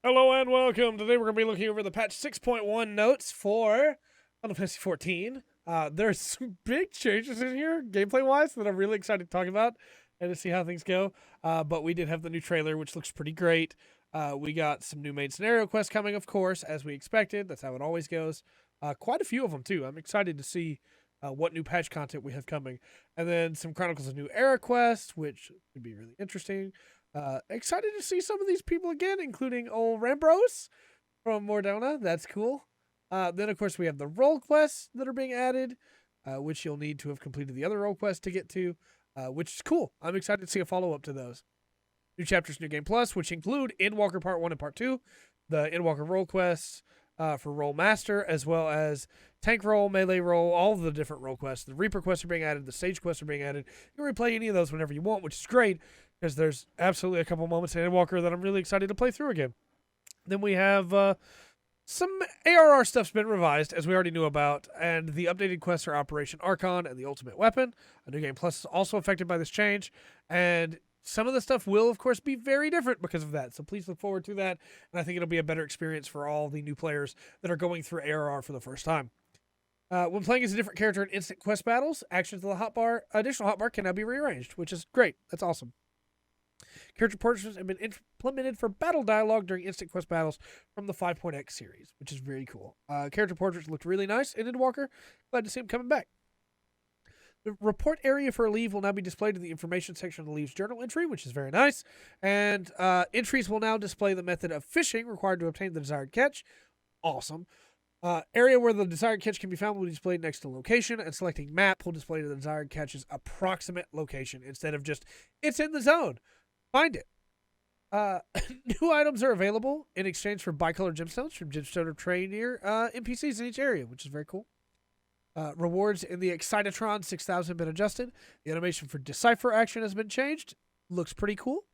Hello and welcome. Today we're going to be looking over the patch 6.1 notes for Final Fantasy XIV. There's some big changes in here, gameplay-wise, that I'm really excited to talk about and to see how things go. But we did have the new trailer, which looks pretty great. We got some new main scenario quests coming, of course, as we expected. That's how it always goes. Quite a few of them, too. I'm excited to see what new patch content we have coming. And then some Chronicles of New Era quests, which could be really interesting. Excited to see some of these people again, including old Rambros from Mordona. That's cool. Then, of course, we have the role quests that are being added, which you'll need to have completed the other role quests to get to, which is cool. I'm excited to see a follow-up to those. New chapters, New Game Plus, which include Endwalker Part 1 and Part 2, the Endwalker role quests for Role Master, as well as Tank Role, Melee Role, all of the different role quests. The Reaper quests are being added, the Sage quests are being added. You can replay any of those whenever you want, which is great, because there's absolutely a couple moments in Endwalker that I'm really excited to play through again. Then we have some ARR stuff's been revised, as we already knew about, and the updated quests are Operation Archon and the Ultimate Weapon. A New Game Plus is also affected by this change, and some of the stuff will, of course, be very different because of that, so please look forward to that, and I think it'll be a better experience for all the new players that are going through ARR for the first time. When playing as a different character in instant quest battles, actions of the additional hotbar can now be rearranged, which is great. That's awesome. Character portraits have been implemented for battle dialogue during instant quest battles from the 5.x series, which is very cool. Character portraits looked really nice in Endwalker. Glad to see them coming back. The report area for a leave will now be displayed in the information section of the leave's journal entry, which is very nice. And entries will now display the method of fishing required to obtain the desired catch. Awesome. Area where the desired catch can be found will be displayed next to location, and selecting map will display the desired catch's approximate location instead of just, it's in the zone. Find it. New items are available in exchange for bicolor gemstones from gemstone or trainer NPCs in each area, which is very cool. Rewards in the Excitatron 6000 have been adjusted. The animation for Decipher action has been changed. Looks pretty cool.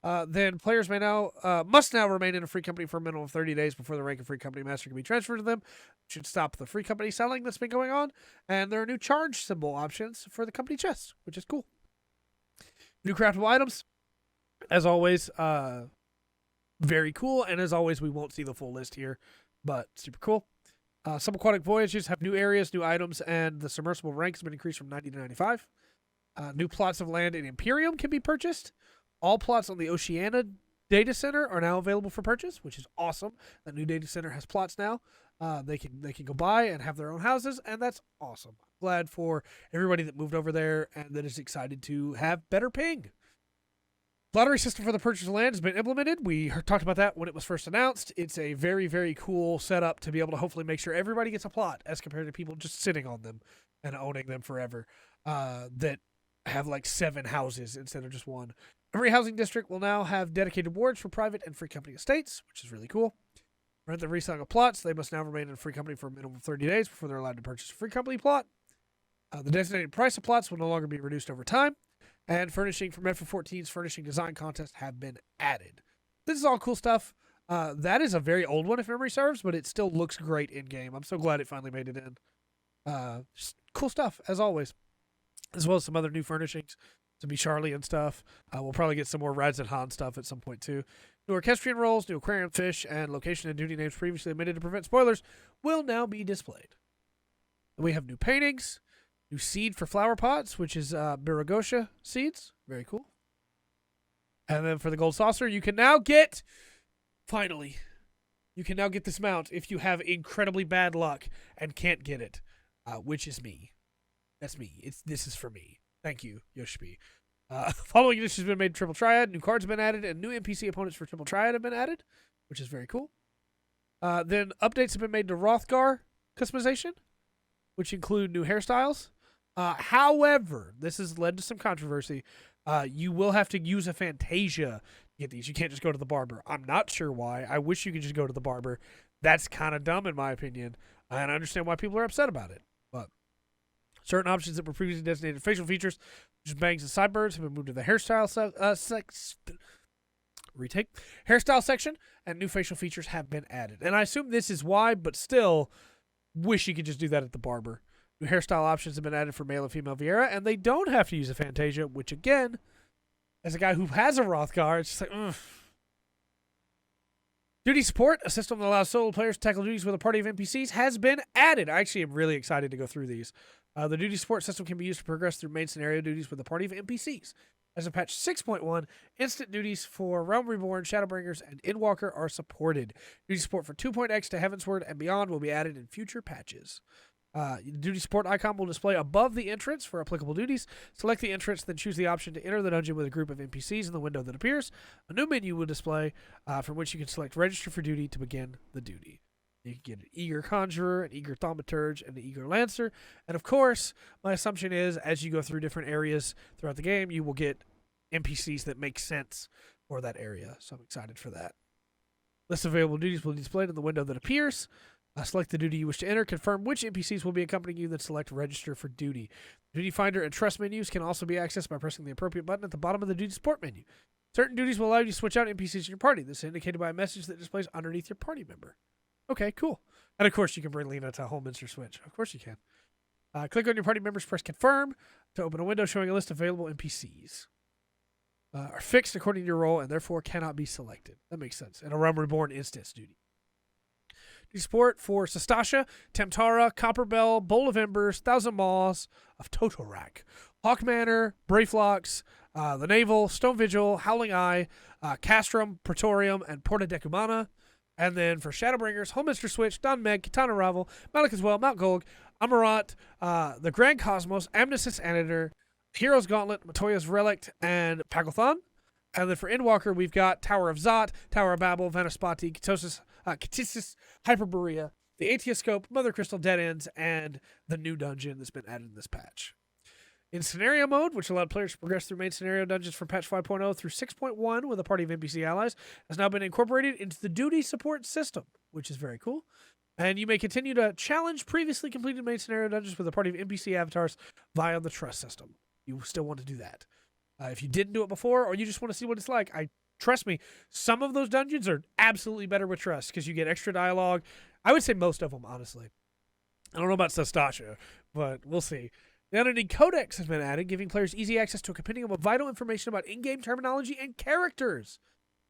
Then players must now remain in a free company for a minimum of 30 days before the rank of free company master can be transferred to them. Should stop the free company selling that's been going on. And there are new charge symbol options for the company chest, which is cool. New craftable items. As always, very cool. And as always, we won't see the full list here, but super cool. Some aquatic voyages have new areas, new items, and the submersible rank has been increased from 90 to 95. New plots of land in Imperium can be purchased. All plots on the Oceania data center are now available for purchase, which is awesome. That new data center has plots now. They can go by and have their own houses, and that's awesome. I'm glad for everybody that moved over there and that is excited to have better ping. Lottery system for the purchase of land has been implemented. We talked about that when it was first announced. It's a very, very cool setup to be able to hopefully make sure everybody gets a plot as compared to people just sitting on them and owning them forever that have like 7 houses instead of just one. Every housing district will now have dedicated wards for private and free company estates, which is really cool. Rent the reselling of plots. They must now remain in a free company for a minimum of 30 days before they're allowed to purchase a free company plot. The designated price of plots will no longer be reduced over time. And furnishing from FF14's furnishing design contest have been added. This is all cool stuff. That is a very old one if memory serves, but it still looks great in game. I'm so glad it finally made it in. Just cool stuff as always, as well as some other new furnishings to be Charlie and stuff. We'll probably get some more Rides and Han stuff at some point too. New orchestrion roles, new aquarium fish, and location and duty names previously omitted to prevent spoilers will now be displayed. And we have new paintings. New seed for flower pots, which is Biragosha seeds. Very cool. And then for the gold saucer, you can now get, finally, you can now get this mount if you have incredibly bad luck and can't get it, which is me. That's me. This is for me. Thank you, Yoshi. Following edition has been made Triple Triad. New cards have been added, and new NPC opponents for Triple Triad have been added, which is very cool. Then updates have been made to Rothgar customization, which include new hairstyles. However, this has led to some controversy. You will have to use a Fantasia to get these. You can't just go to the barber. I'm not sure why. I wish you could just go to the barber. That's kind of dumb in my opinion. And I understand why people are upset about it. But certain options that were previously designated facial features, such as bangs and sideburns, have been moved to the hairstyle hairstyle section, and new facial features have been added. And I assume this is why, but still, wish you could just do that at the barber. New hairstyle options have been added for male and female Viera, and they don't have to use a Fantasia, which again, as a guy who has a Rothgar, it's just like, ugh. Duty support, a system that allows solo players to tackle duties with a party of NPCs, has been added. I actually am really excited to go through these. The duty support system can be used to progress through main scenario duties with a party of NPCs. As of patch 6.1, instant duties for Realm Reborn, Shadowbringers, and Endwalker are supported. Duty support for 2.x to Heavensward and beyond will be added in future patches. The duty support icon will display above the entrance for applicable duties. Select the entrance, then choose the option to enter the dungeon with a group of NPCs in the window that appears. A new menu will display from which you can select register for duty to begin the duty. You can get an eager conjurer, an eager thaumaturge, and an eager lancer. And of course, my assumption is as you go through different areas throughout the game, you will get NPCs that make sense for that area. So I'm excited for that. List of available duties will be displayed in the window that appears. Select the duty you wish to enter, confirm which NPCs will be accompanying you, then select register for duty. Duty finder and trust menus can also be accessed by pressing the appropriate button at the bottom of the duty support menu. Certain duties will allow you to switch out NPCs in your party. This is indicated by a message that displays underneath your party member. Okay, cool. And of course you can bring Lena to Holminster Switch. Of course you can. Click on your party members, press confirm to open a window showing a list of available NPCs. Are fixed according to your role and therefore cannot be selected. That makes sense. And a Realm Reborn instance duty. Support for Sastasha, Temptara, Copperbell, Bowl of Embers, Thousand Maws of Totorak, Hawk Manor, Brayflocks, the Naval, Stone Vigil, Howling Eye, Castrum, Praetorium, and Porta Decumana. And then for Shadowbringers, Holminster Switch, Don Meg, Katana Ravel, Malekith's Well, Mount Golg, Amarat, the Grand Cosmos, Amnesis Anator, Hero's Gauntlet, Matoya's Relict, and Pagalthon. And then for Endwalker, we've got Tower of Zot, Tower of Babel, Vanaspati, Ktisis, Hyperborea, the Aetioscope, Mother Crystal Dead Ends, and the new dungeon that's been added in this patch. In scenario mode, which allowed players to progress through main scenario dungeons from patch 5.0 through 6.1 with a party of NPC allies, has now been incorporated into the duty support system, which is very cool. And you may continue to challenge previously completed main scenario dungeons with a party of NPC avatars via the trust system. You still want to do that. If you didn't do it before, or you just want to see what it's like, trust me, some of those dungeons are absolutely better with trust because you get extra dialogue. I would say most of them, honestly. I don't know about Sastasha, but we'll see. The Unending Codex has been added, giving players easy access to a compendium of vital information about in-game terminology and characters.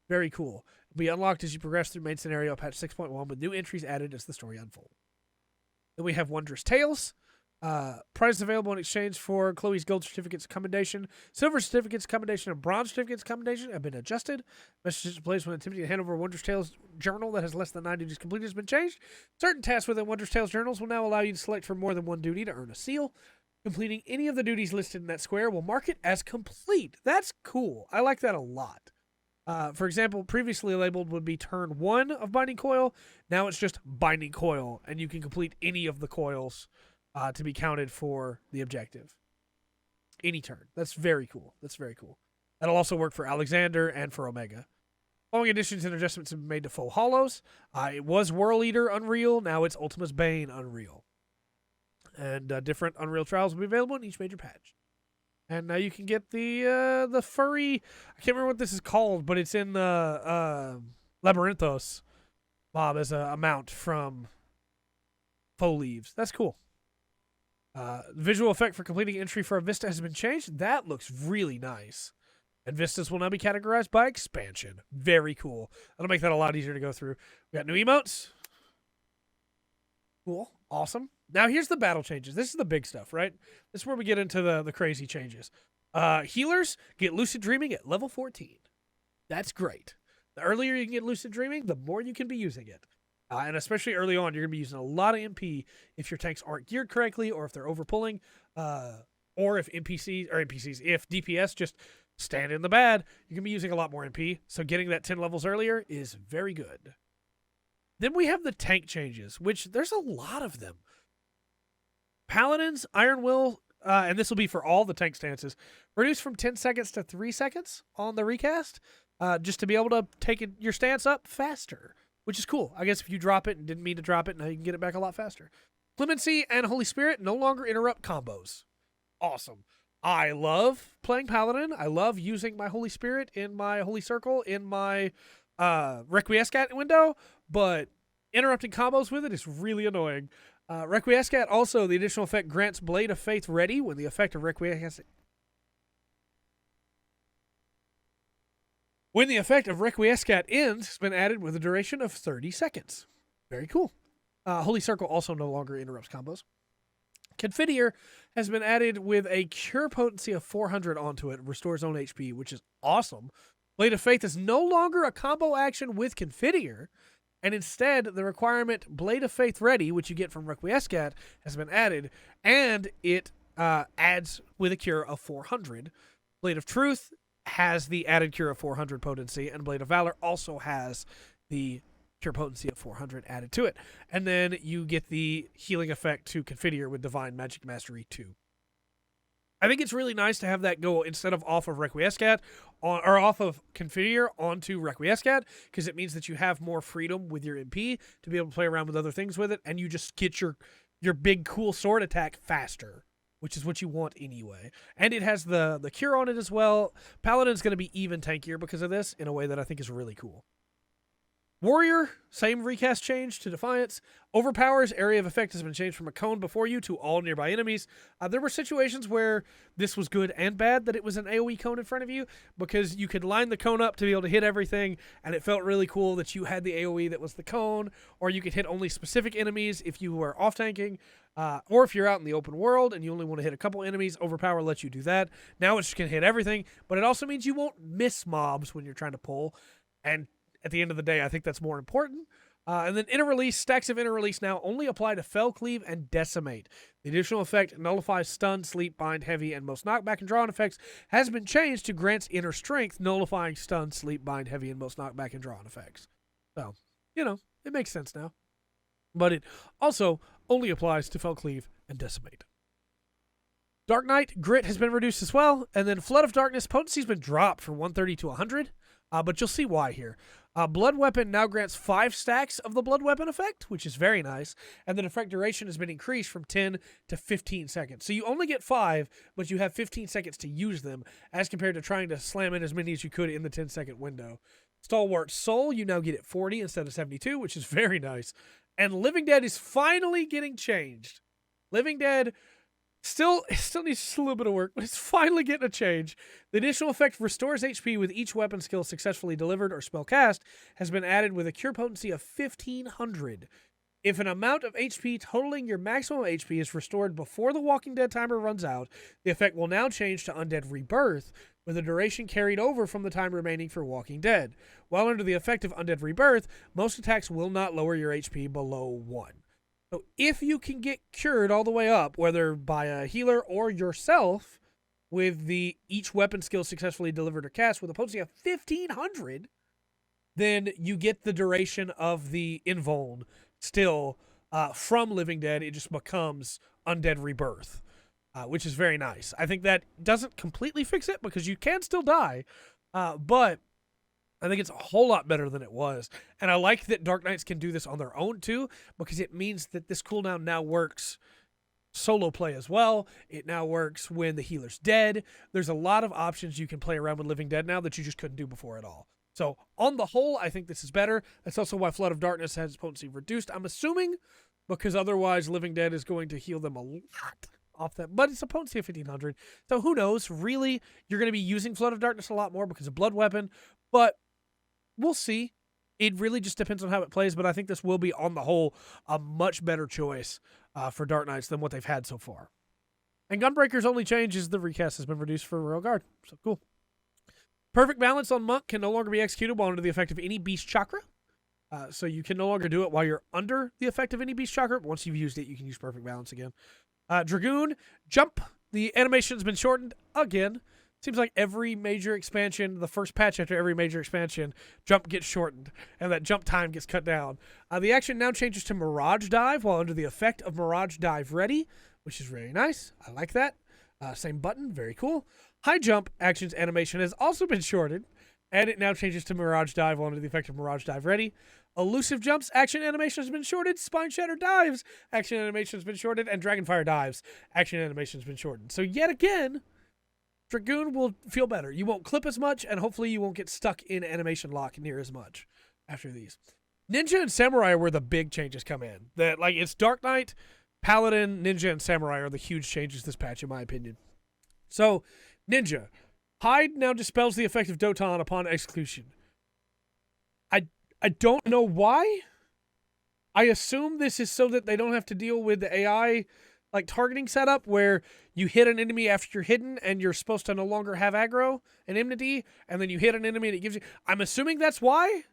Very cool. It'll be unlocked as you progress through main scenario patch 6.1 with new entries added as the story unfolds. Then we have Wondrous Tales. Prizes available in exchange for Chloe's gold certificates of commendation, silver certificates of commendation, and bronze certificates of commendation have been adjusted. Messages to players when attempting to hand over a Wondrous Tales journal that has less than 9 duties completed has been changed. Certain tasks within Wondrous Tales journals will now allow you to select for more than one duty to earn a seal. Completing any of the duties listed in that square will mark it as complete. That's cool. I like that a lot. For example, previously labeled would be turn 1 of Binding Coil. Now it's just Binding Coil, and you can complete any of the coils to be counted for the objective. Any turn. That's very cool. That'll also work for Alexander and for Omega. Following additions and adjustments have been made to Full Hollows. It was Whirl Eater Unreal. Now it's Ultima's Bane Unreal. And different Unreal Trials will be available in each major patch. And now you can get the furry... I can't remember what this is called, but it's in Labyrinthos mob as a mount from Faux Leaves. That's cool. Visual effect for completing entry for a Vista has been changed. That looks really nice. And Vistas will now be categorized by expansion. Very cool. That'll make that a lot easier to go through. We got new emotes. Cool. Awesome. Now here's the battle changes. This is the big stuff, right? This is where we get into the crazy changes. Healers get Lucid Dreaming at level 14. That's great. The earlier you can get Lucid Dreaming, the more you can be using it. And especially early on, you're going to be using a lot of MP if your tanks aren't geared correctly or if they're overpulling, or if if DPS just stand in the bad, you can be using a lot more MP. So getting that 10 levels earlier is very good. Then we have the tank changes, which there's a lot of them. Paladins, Iron Will, and this will be for all the tank stances, reduced from 10 seconds to 3 seconds on the recast, just to be able to take your stance up faster. Which is cool. I guess if you drop it and didn't mean to drop it, now you can get it back a lot faster. Clemency and Holy Spirit no longer interrupt combos. Awesome. I love playing Paladin. I love using my Holy Spirit in my Holy Circle in my Requiescat window, but interrupting combos with it is really annoying. Requiescat also, the additional effect grants Blade of Faith ready when the effect of Requiescat... When the effect of Requiescat ends, it's been added with a duration of 30 seconds. Very cool. Holy Circle also no longer interrupts combos. Confiteor has been added with a cure potency of 400 onto it, restores own HP, which is awesome. Blade of Faith is no longer a combo action with Confiteor, and instead the requirement Blade of Faith ready, which you get from Requiescat, has been added, and it adds with a cure of 400. Blade of Truth has the added cure of 400 potency, and Blade of Valor also has the cure potency of 400 added to it. And then you get the healing effect to Confiteor with Divine Magic Mastery 2. I think it's really nice to have that go instead of off of Requiescat or off of Confiteor onto Requiescat, because it means that you have more freedom with your MP to be able to play around with other things with it, and you just get your big cool sword attack faster, which is what you want anyway. And it has the cure on it as well. Paladin's going to be even tankier because of this in a way that I think is really cool. Warrior, same recast change to Defiance. Overpower's area of effect has been changed from a cone before you to all nearby enemies. There were situations where this was good and bad, that it was an AoE cone in front of you, because you could line the cone up to be able to hit everything, and it felt really cool that you had the AoE that was the cone, or you could hit only specific enemies if you were off-tanking, or if you're out in the open world and you only want to hit a couple enemies, Overpower lets you do that. Now it's just going to hit everything, but it also means you won't miss mobs when you're trying to pull, and at the end of the day, I think that's more important. And then Inner Release, stacks of Inner Release now only apply to Fell, Cleave, and Decimate. The additional effect nullifies Stun, Sleep, Bind, Heavy, and most knockback and draw-on effects has been changed to grants Inner Strength, nullifying Stun, Sleep, Bind, Heavy, and most knockback and draw-on effects. So, it makes sense now. But it also only applies to Fell, Cleave, and Decimate. Dark Knight, Grit has been reduced as well, and then Flood of Darkness, potency's been dropped from 130 to 100, but you'll see why here. Blood Weapon now grants 5 stacks of the Blood Weapon effect, which is very nice, and the effect duration has been increased from 10 to 15 seconds. So you only get 5, but you have 15 seconds to use them, as compared to trying to slam in as many as you could in the 10-second window. Stalwart Soul, you now get it 40 instead of 72, which is very nice. And Living Dead is finally getting changed. Living Dead still needs just a little bit of work, but it's finally getting a change. The additional effect restores HP with each weapon skill successfully delivered or spell cast has been added with a cure potency of 1500. If an amount of HP totaling your maximum HP is restored before the Walking Dead timer runs out, the effect will now change to Undead Rebirth, with the duration carried over from the time remaining for Walking Dead. While under the effect of Undead Rebirth, most attacks will not lower your HP below 1. So if you can get cured all the way up, whether by a healer or yourself, with the each weapon skill successfully delivered or cast with a potency of 1500, then you get the duration of the invuln still from Living Dead. It just becomes Undead Rebirth, which is very nice. I think that doesn't completely fix it because you can still die, but I think it's a whole lot better than it was. And I like that Dark Knights can do this on their own too, because it means that this cooldown now works solo play as well. It now works when the healer's dead. There's a lot of options you can play around with Living Dead now that you just couldn't do before at all. So on the whole, I think this is better. That's also why Flood of Darkness has potency reduced, I'm assuming, because otherwise Living Dead is going to heal them a lot off that. But it's a potency of 1500. So who knows? Really, you're going to be using Flood of Darkness a lot more because of Blood Weapon. But we'll see. It really just depends on how it plays, but I think this will be, on the whole, a much better choice for Dark Knights than what they've had so far. And Gunbreaker's only change is the recast has been reduced for Royal Guard. So cool. Perfect Balance on Monk can no longer be executed while under the effect of any Beast Chakra. So you can no longer do it while you're under the effect of any Beast Chakra. But once you've used it, you can use Perfect Balance again. Dragoon, Jump. The animation's been shortened again. Seems like every major expansion, the first patch after every major expansion, Jump gets shortened, and that jump time gets cut down. The action now changes to Mirage Dive while under the effect of Mirage Dive Ready, which is very nice. I like that. Same button, very cool. High Jump action's animation has also been shortened, and it now changes to Mirage Dive while under the effect of Mirage Dive Ready. Elusive Jumps action animation has been shortened. Spine Shatter Dives action animation has been shortened, and Dragonfire Dives action animation has been shortened. So yet again, Dragoon will feel better. You won't clip as much, and hopefully you won't get stuck in animation lock near as much after these. Ninja and Samurai are where the big changes come in. It's Dark Knight, Paladin, Ninja, and Samurai are the huge changes this patch, in my opinion. So, Ninja. Hide now dispels the effect of Doton upon execution. I don't know why. I assume this is so that they don't have to deal with the AI like targeting setup where you hit an enemy after you're hidden and you're supposed to no longer have aggro and enmity, and then you hit an enemy and it gives you... I'm assuming that's why.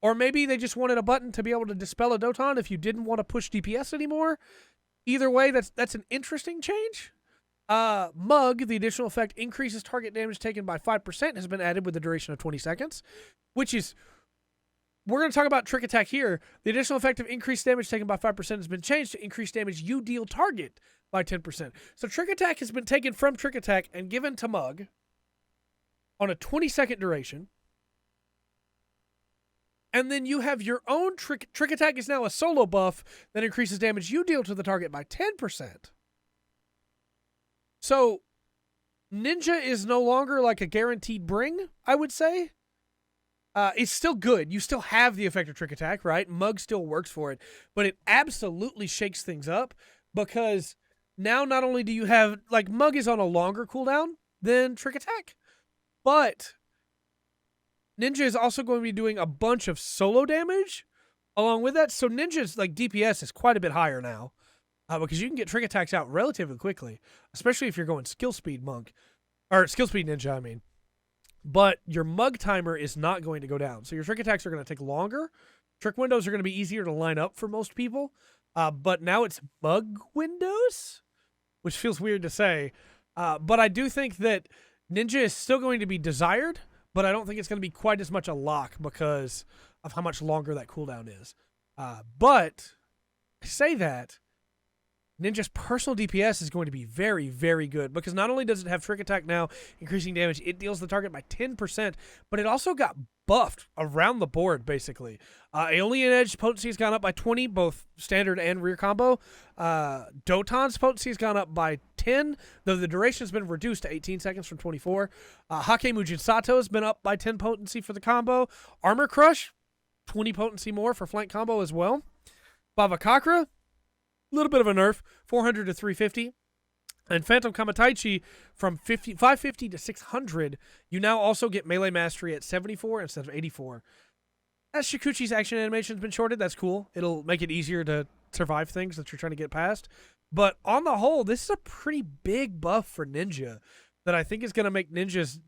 Or maybe they just wanted a button to be able to dispel a Doton if you didn't want to push DPS anymore. Either way, that's an interesting change. Mug, the additional effect increases target damage taken by 5%, has been added with the duration of 20 seconds, which is... We're going to talk about Trick Attack here. The additional effect of increased damage taken by 5% has been changed to increased damage you deal target by 10%. So Trick Attack has been taken from Trick Attack and given to Mug on a 20-second duration. And then you have your own Trick Attack is now a solo buff that increases damage you deal to the target by 10%. So Ninja is no longer like a guaranteed bring, I would say. It's still good. You still have the effect of Trick Attack, right? Mug still works for it. But it absolutely shakes things up because now not only do you have... Like, Mug is on a longer cooldown than Trick Attack, but Ninja is also going to be doing a bunch of solo damage along with that. So Ninja's like DPS is quite a bit higher now because you can get Trick Attacks out relatively quickly, especially if you're going skill speed monk. Or skill speed ninja, I mean. But your Mug timer is not going to go down. So your Trick Attacks are going to take longer. Trick windows are going to be easier to line up for most people. But now it's Mug windows, which feels weird to say. But I do think that Ninja is still going to be desired, but I don't think it's going to be quite as much a lock because of how much longer that cooldown is. But I say that Ninja's personal DPS is going to be very, very good because not only does it have Trick Attack now, increasing damage, it deals the target by 10%, but it also got buffed around the board, basically. Aeolian Edge potency has gone up by 20, both standard and rear combo. Doton's potency has gone up by 10, though the duration has been reduced to 18 seconds from 24. Hake Mujin Sato has been up by 10 potency for the combo. Armor Crush, 20 potency more for flank combo as well. Bava Kakra, a little bit of a nerf, 400 to 350. And Phantom Kamataichi from 550 to 600, you now also get melee mastery at 74 instead of 84. As Shikuchi's action animation's been shorted, that's cool. It'll make it easier to survive things that you're trying to get past. But on the whole, this is a pretty big buff for Ninja that I think is going to make Ninja's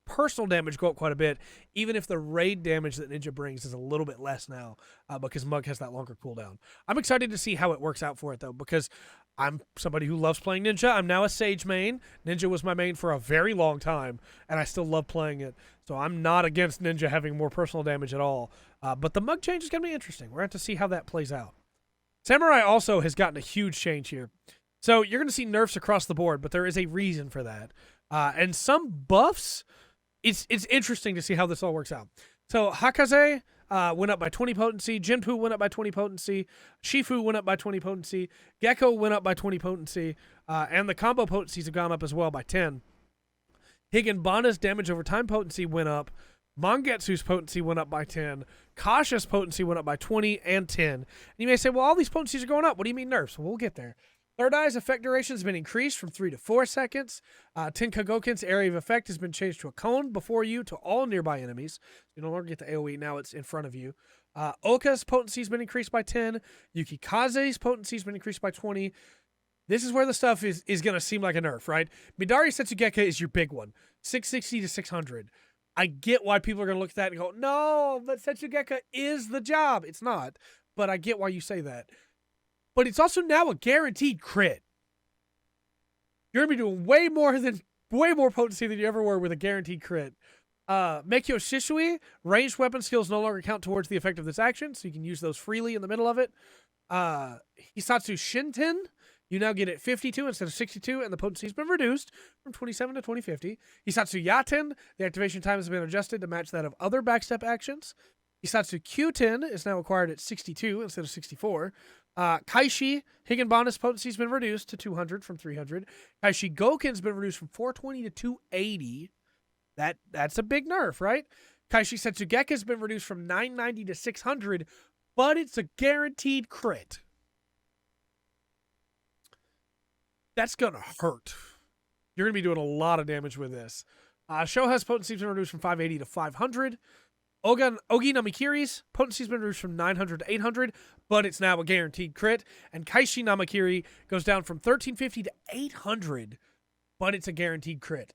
personal damage go up quite a bit, even if the raid damage that Ninja brings is a little bit less now because Mug has that longer cooldown. I'm excited to see how it works out for it, though, because I'm somebody who loves playing Ninja. I'm now a Sage main. Ninja was my main for a very long time, and I still love playing it. So I'm not against Ninja having more personal damage at all. But the Mug change is going to be interesting. We're going to have to see how that plays out. Samurai also has gotten a huge change here. So you're going to see nerfs across the board, but there is a reason for that. And some buffs... It's interesting to see how this all works out. So Hakaze went up by 20 potency. Jinpu went up by 20 potency. Shifu went up by 20 potency. Gecko went up by 20 potency. And the combo potencies have gone up as well by 10. Higanbana's damage over time potency went up. Mangetsu's potency went up by 10. Kasha's potency went up by 20 and 10. And you may say, well, all these potencies are going up. What do you mean nerfs? Well, we'll get there. Third Eye's effect duration has been increased from 3 to 4 seconds. Tenkagoken's area of effect has been changed to a cone before you to all nearby enemies. You no longer get the AoE, now it's in front of you. Oka's potency has been increased by 10. Yukikaze's potency has been increased by 20. This is where the stuff is going to seem like a nerf, right? Midari Setsugeka is your big one. 660 to 600. I get why people are going to look at that and go, no, but Setsugeka is the job. It's not, but I get why you say that. But it's also now a guaranteed crit. You're going to be doing way more potency than you ever were with a guaranteed crit. Meikyo Shisui, ranged weapon skills no longer count towards the effect of this action, so you can use those freely in the middle of it. Hisatsu Shinten, you now get it 52 instead of 62, and the potency has been reduced from 27 to 2050. Hisatsu Yaten, the activation time has been adjusted to match that of other backstep actions. Hisatsu Kyuten is now acquired at 62 instead of 64. Kaishi, Higanbana's potency has been reduced to 200 from 300. Kaishi Goken's been reduced from 420 to 280. That's a big nerf, right? Kaishi Setsugeka has been reduced from 990 to 600, but it's a guaranteed crit. That's going to hurt. You're going to be doing a lot of damage with this. Shoha's potency has been reduced from 580 to 500. Ogi Namakiri's potency has been reduced from 900 to 800, but it's now a guaranteed crit. And Kaishi Namakiri goes down from 1350 to 800, but it's a guaranteed crit.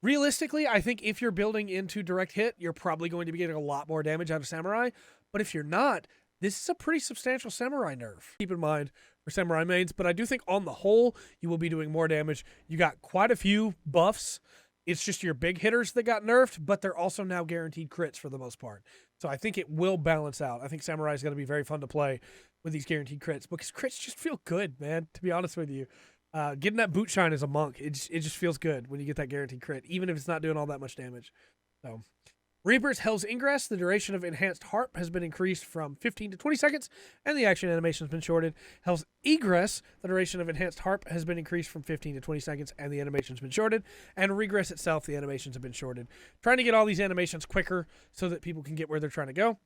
Realistically, I think if you're building into direct hit, you're probably going to be getting a lot more damage out of Samurai. But if you're not, this is a pretty substantial Samurai nerf. Keep in mind for Samurai mains, but I do think on the whole, you will be doing more damage. You got quite a few buffs. It's just your big hitters that got nerfed, but they're also now guaranteed crits for the most part. So I think it will balance out. I think Samurai is going to be very fun to play with these guaranteed crits because crits just feel good, man, to be honest with you. Getting that boot shine as a monk, it just feels good when you get that guaranteed crit, even if it's not doing all that much damage. So, Reaper's Hell's Ingress, the duration of Enhanced Harp has been increased from 15 to 20 seconds, and the action animation has been shortened. Hell's Egress, the duration of Enhanced Harp has been increased from 15 to 20 seconds, and the animation has been shortened. And Regress itself, the animations have been shortened. Trying to get all these animations quicker so that people can get where they're trying to go.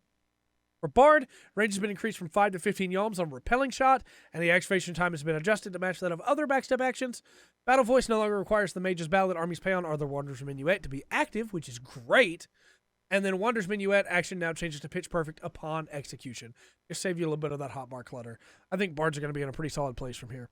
For Bard, range has been increased from 5 to 15 yalms on Repelling Shot, and the activation time has been adjusted to match that of other backstep actions. Battle Voice no longer requires the Mage's Ballad, Army's Paean, or the Wanderer's Minuet to be active, which is great. And then Wanderer's Minuet action now changes to Pitch Perfect upon execution. Just save you a little bit of that hotbar clutter. I think Bards are going to be in a pretty solid place from here.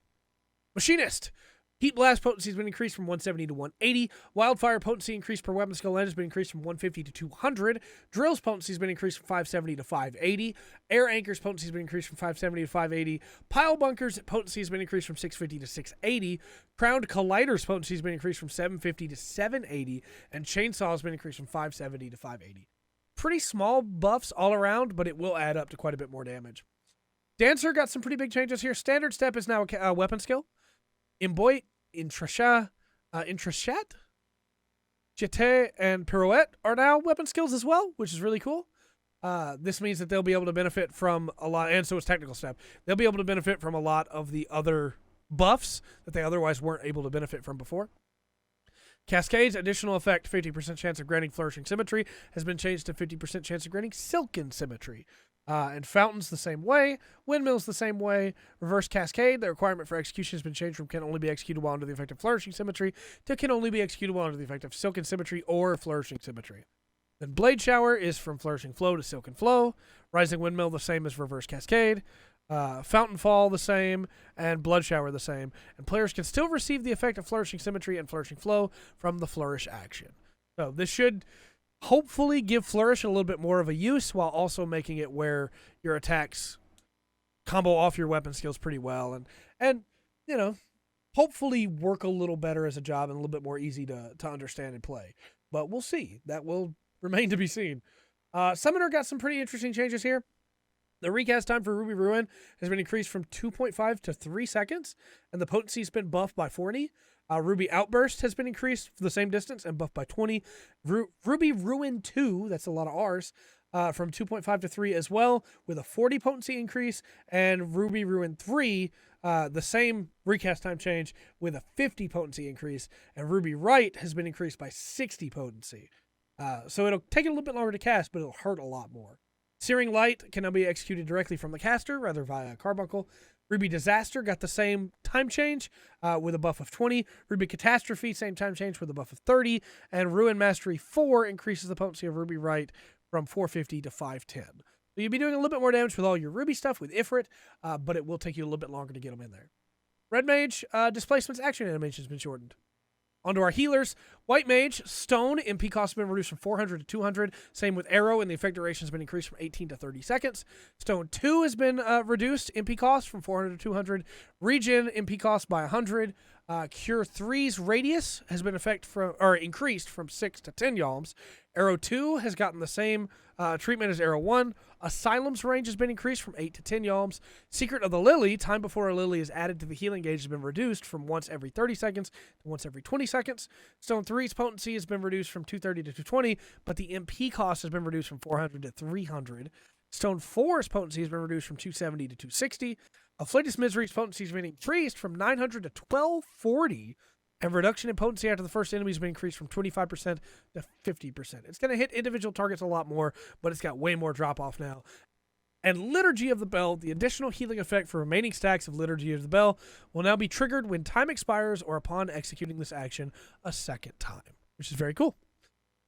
Machinist. Heat Blast potency has been increased from 170 to 180. Wildfire potency increased per weapon skill end has been increased from 150 to 200. Drill's potency has been increased from 570 to 580. Air Anchor's potency has been increased from 570 to 580. Pile Bunker's potency has been increased from 650 to 680. Crowned Collider's potency has been increased from 750 to 780. And Chainsaw has been increased from 570 to 580. Pretty small buffs all around, but it will add up to quite a bit more damage. Dancer got some pretty big changes here. Standard Step is now a weapon skill. Imboit, Intrachat, Jeté, and Pirouette are now weapon skills as well, which is really cool. This means that they'll be able to benefit from a lot, and so is Technical Step. They'll be able to benefit from a lot of the other buffs that they otherwise weren't able to benefit from before. Cascade's additional effect, 50% chance of granting Flourishing Symmetry, has been changed to 50% chance of granting Silken Symmetry. And Fountain's the same way. Windmill's the same way. Reverse Cascade, the requirement for execution has been changed from can only be executed while under the effect of Flourishing Symmetry to can only be executed while under the effect of Silken Symmetry or Flourishing Symmetry. Then Blade Shower is from Flourishing Flow to Silken Flow. Rising Windmill the same as Reverse Cascade. Fountain Fall the same, and Blood Shower the same. And players can still receive the effect of Flourishing Symmetry and Flourishing Flow from the Flourish action. So this should hopefully give Flourish a little bit more of a use while also making it where your attacks combo off your weapon skills pretty well and you know, hopefully work a little better as a job and a little bit more easy to understand and play. But we'll see. That will remain to be seen. Summoner got some pretty interesting changes here. The recast time for Ruby Ruin has been increased from 2.5 to 3 seconds, and the potency has been buffed by 40. Ruby Outburst has been increased for the same distance and buffed by 20. Ruby Ruin 2, that's a lot of R's, from 2.5 to 3 as well, with a 40 potency increase. And Ruby Ruin 3, the same recast time change with a 50 potency increase. And Ruby Right has been increased by 60 potency. So it'll take it a little bit longer to cast, but it'll hurt a lot more. Searing Light can now be executed directly from the caster, rather via Carbuncle. Ruby Disaster got the same time change with a buff of 20. Ruby Catastrophe, same time change with a buff of 30. And Ruin Mastery 4 increases the potency of Ruby Right from 450 to 510. So you'll be doing a little bit more damage with all your Ruby stuff with Ifrit, but it will take you a little bit longer to get them in there. Red Mage, Displacement's action animation has been shortened. Onto our healers. White Mage, Stone, MP cost has been reduced from 400 to 200. Same with Arrow, and the effect duration has been increased from 18 to 30 seconds. Stone 2 has been reduced, MP cost from 400 to 200. Regen, MP cost by 100. Cure 3's radius has been increased from 6 to 10 yalms. Arrow 2 has gotten the same treatment as Arrow 1. Asylum's range has been increased from 8 to 10 yalms. Secret of the Lily, time before a Lily is added to the healing gauge, has been reduced from once every 30 seconds to once every 20 seconds. Stone 3's potency has been reduced from 230 to 220, but the MP cost has been reduced from 400 to 300. Stone 4's potency has been reduced from 270 to 260. Afflictus Misery's potency has been increased from 900 to 1240. And reduction in potency after the first enemy has been increased from 25% to 50%. It's going to hit individual targets a lot more, but it's got way more drop-off now. And Liturgy of the Bell, the additional healing effect for remaining stacks of Liturgy of the Bell, will now be triggered when time expires or upon executing this action a second time. which is very cool.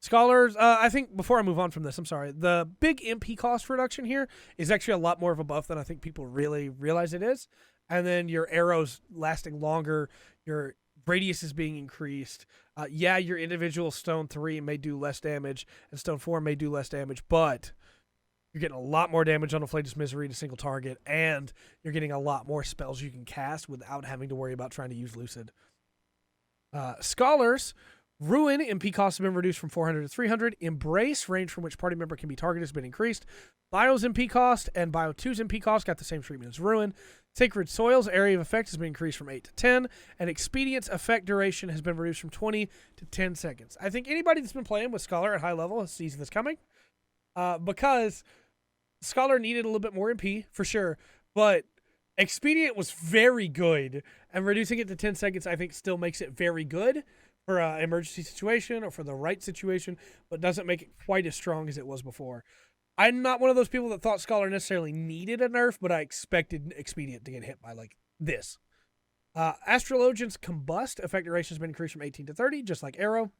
Scholars, I think before I move on from this, I'm sorry, the big MP cost reduction here is actually a lot more of a buff than I think people really realize it is. And then your arrows lasting longer, your radius is being increased. Yeah, your individual stone 3 may do less damage, and stone 4 may do less damage, but you're getting a lot more damage on a Flatus Misery to single target, and you're getting a lot more spells you can cast without having to worry about trying to use Lucid. Scholars, Ruin MP cost has been reduced from 400 to 300. Embrace, range from which party member can be targeted, has been increased. Bio's MP cost and Bio 2's MP cost got the same treatment as Ruin. Sacred Soil's area of effect has been increased from 8 to 10. And Expedient's effect duration has been reduced from 20 to 10 seconds. I think anybody that's been playing with Scholar at high level sees this coming. Because Scholar needed a little bit more MP, for sure. But Expedient was very good. And reducing it to 10 seconds, I think, still makes it very good for an emergency situation or for the right situation, but doesn't make it quite as strong as it was before. I'm not one of those people that thought Scholar necessarily needed a nerf, but I expected Expedient to get hit by like this. Astrologian's Combust effect duration has been increased from 18 to 30, just like Arrow.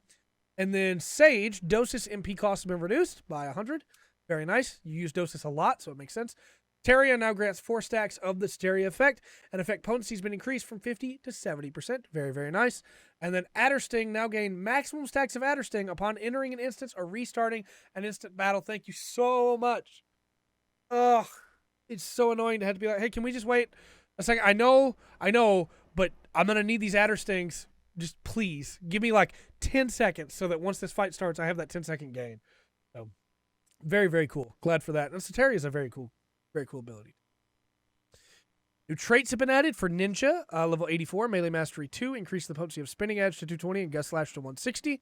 And then Sage, Dosis MP cost has been reduced by 100. Very nice. You use Dosis a lot, so it makes sense. Teria now grants 4 stacks of the Steria effect, and effect potency has been increased from 50 to 70%. Very, very nice. And then Addersting now gain maximum stacks of Addersting upon entering an instance or restarting an instant battle. Thank you so much. Ugh, it's so annoying to have to be like, hey, can we just wait a second? I know, but I'm going to need these Adderstings. Just please give me like 10 seconds so that once this fight starts, I have that 10-second gain. So very, very cool. Glad for that. And Soteria is a very cool ability. New traits have been added for Ninja, level 84, Melee Mastery 2, increase the potency of Spinning Edge to 220 and Gust Slash to 160.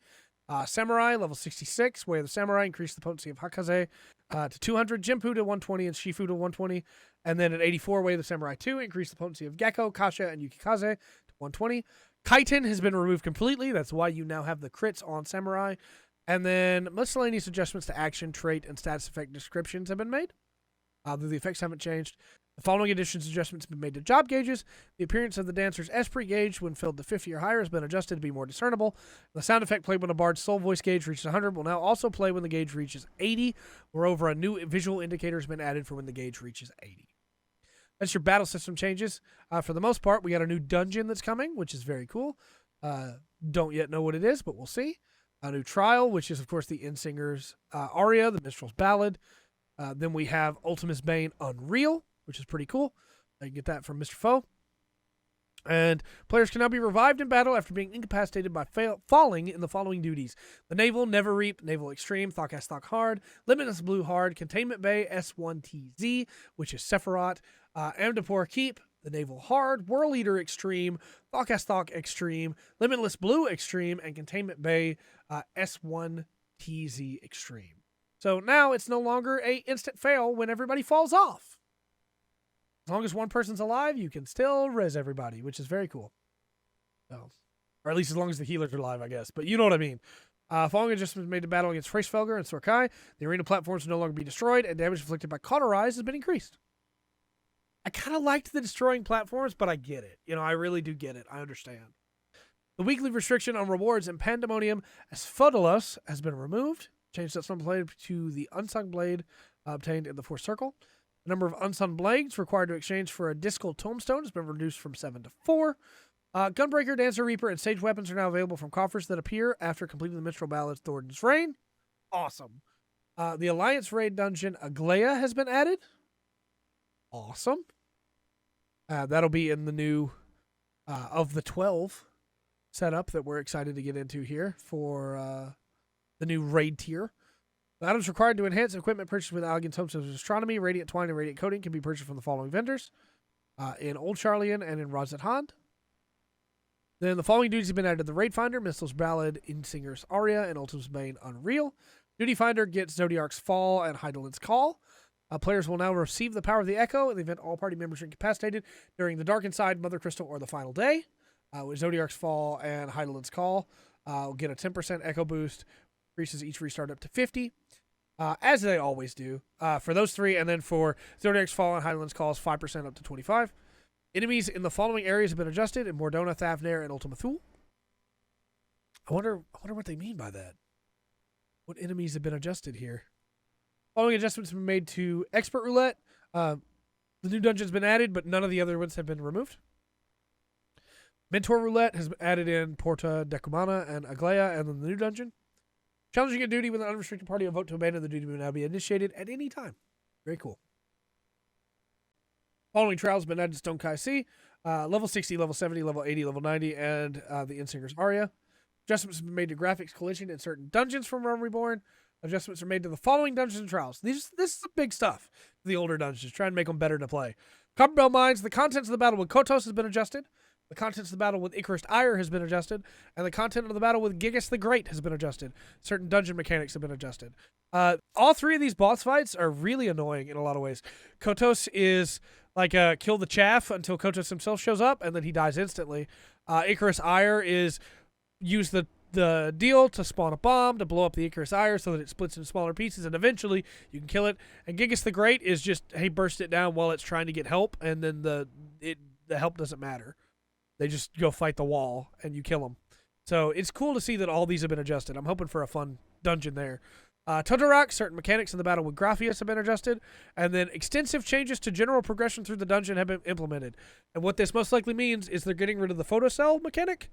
Samurai, level 66, Way of the Samurai, increase the potency of Hakaze to 200, Jinpu to 120, and Shifu to 120. And then at 84, Way of the Samurai 2, increase the potency of Gecko, Kasha, and Yukikaze to 120. Chitin has been removed completely. That's why you now have the crits on Samurai. And then miscellaneous adjustments to action, trait, and status effect descriptions have been made. Though the effects haven't changed. The following additions adjustments have been made to job gauges. The appearance of the dancer's Esprit gauge when filled to 50 or higher has been adjusted to be more discernible. The sound effect played when a bard's soul voice gauge reaches 100 will now also play when the gauge reaches 80. Moreover, a new visual indicator has been added for when the gauge reaches 80. That's your battle system changes. For the most part, we got a new dungeon that's coming, which is very cool. Don't yet know what it is, but we'll see. A new trial, which is, of course, the Innsinger's aria, the Minstrel's Ballad. Then we have Ultimus Bane Unreal, which is pretty cool. You can get that from Mr. Foe. And players can now be revived in battle after being incapacitated by falling in the following duties. The Naval, Never Reap, Naval Extreme, Thok-Ass Thok Hard, Limitless Blue Hard, Containment Bay, S1TZ, which is Sephiroth, Amdapor Keep, the Naval Hard, World Eater Extreme, Thok-Ass Thok Extreme, Limitless Blue Extreme, and Containment Bay, S1TZ Extreme. So now it's no longer a instant fail when everybody falls off. As long as one person's alive, you can still res everybody, which is very cool. So, or at least as long as the healers are alive, I guess. But you know what I mean. Following adjustments made to battle against Freysfelger and Sorkai, the arena platforms will no longer be destroyed, and damage inflicted by Cauterize has been increased. I kind of liked the destroying platforms, but I get it. I really do get it. I understand. The weekly restriction on rewards in Pandemonium Asphodelos has been removed. Changed that Sun Blade to the Unsung Blade obtained in the Fourth Circle. The number of Unsung Blades required to exchange for a Discal Tombstone has been reduced from 7 to 4. Gunbreaker, Dancer Reaper, and Sage weapons are now available from coffers that appear after completing the Minstrel Ballad's Thornton's Reign. Awesome. The Alliance Raid Dungeon Aglaya has been added. Awesome. That'll be in the new of the 12 setup that we're excited to get into here for the new raid tier. The items required to enhance equipment purchased with Allegan Tombstones of Astronomy, Radiant Twine, and Radiant Coating can be purchased from the following vendors in Old Charlian and in Rozet Hand. Then the following duties have been added to the Raid Finder, Minstrel's Ballad, Innsinger's Aria, and Ultimus Bane Unreal. Duty Finder gets Zodiark's Fall and Heidelin's Call. Players will now receive the power of the Echo in the event all party members are incapacitated during the Dark Inside, Mother Crystal, or the Final Day. With Zodiark's Fall and Heidelin's Call, will get a 10% Echo boost, increases each restart up to 50, as they always do for those three. And then for Zodiark's Fall and Heidelin's Calls, 5% up to 25. Enemies in the following areas have been adjusted in Mordona, Thavnair, and Ultima Thule. I wonder what they mean by that. What enemies have been adjusted here? Following adjustments have been made to Expert Roulette. The new dungeon's been added, but none of the other ones have been removed. Mentor Roulette has added in Porta Decumana and Aglaya, and then the new dungeon. Challenging a duty with an unrestricted party, a vote to abandon the duty will now be initiated at any time. Very cool. Following trials have been added to Stone Kai C, level 60, level 70, level 80, level 90, and the Insinger's Aria. Adjustments have been made to graphics, collision, and certain dungeons from Realm Reborn. Adjustments are made to the following dungeons and trials. This is the big stuff. The older dungeons, try and make them better to play. Copperbell Mines, the contents of the battle with Kotos has been adjusted. The contents of the battle with Icarus Ire has been adjusted, and the content of the battle with Gigas the Great has been adjusted. Certain dungeon mechanics have been adjusted. All three of these boss fights are really annoying in a lot of ways. Kotos is like kill the chaff until Kotos himself shows up, and then he dies instantly. Icarus Ire is use the deal to spawn a bomb to blow up the Icarus Ire so that it splits into smaller pieces, and eventually you can kill it. And Gigas the Great is just, hey, burst it down while it's trying to get help, and then the help doesn't matter. They just go fight the wall, and you kill them. So it's cool to see that all these have been adjusted. I'm hoping for a fun dungeon there. Totorak, certain mechanics in the battle with Graphius have been adjusted, and then extensive changes to general progression through the dungeon have been implemented. And what this most likely means is they're getting rid of the photocell mechanic,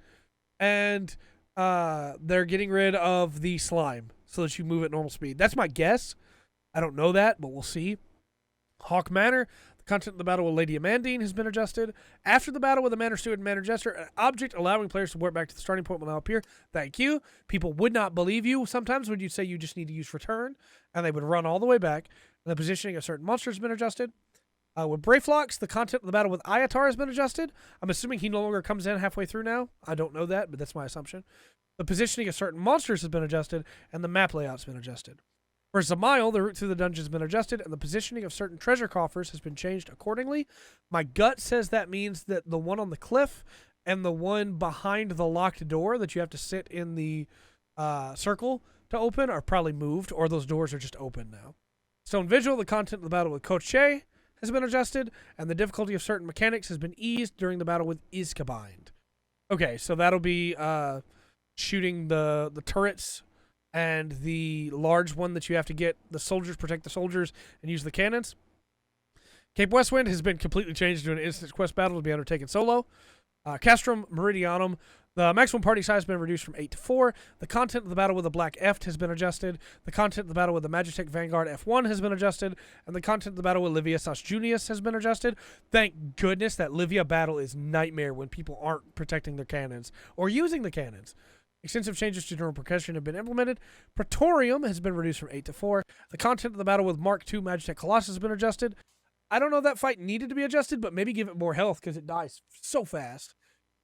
and they're getting rid of the slime so that you move at normal speed. That's my guess. I don't know that, but we'll see. Hawk Manor, the content of the battle with Lady Amandine has been adjusted. After the battle with the Manor Steward and Manor Jester, an object allowing players to warp back to the starting point will now appear. Thank you. People would not believe you sometimes when you say you just need to use return, and they would run all the way back. And the positioning of certain monsters has been adjusted. With Brayflox, the content of the battle with Ayatar has been adjusted. I'm assuming he no longer comes in halfway through now. I don't know that, but that's my assumption. The positioning of certain monsters has been adjusted, and the map layout's been adjusted. For Zamail, the route through the dungeon has been adjusted, and the positioning of certain treasure coffers has been changed accordingly. My gut says that means that the one on the cliff and the one behind the locked door that you have to sit in the circle to open are probably moved, or those doors are just open now. Stone Vigil, the content of the battle with Koche has been adjusted, and the difficulty of certain mechanics has been eased during the battle with Iskabind. Okay, so that'll be shooting the turrets and the large one that you have to get the soldiers, protect the soldiers, and use the cannons. Cape Westwind has been completely changed to an instant quest battle to be undertaken solo. Castrum Meridianum, the maximum party size has been reduced from 8 to 4. The content of the battle with the Black Eft has been adjusted. The content of the battle with the Magitech Vanguard F1 has been adjusted. And the content of the battle with Livia Sas Junius has been adjusted. Thank goodness that Livia battle is nightmare when people aren't protecting their cannons or using the cannons. Extensive changes to general percussion have been implemented. Praetorium has been reduced from 8 to 4. The content of the battle with Mark II Magitech Colossus has been adjusted. I don't know if that fight needed to be adjusted, but maybe give it more health because it dies so fast.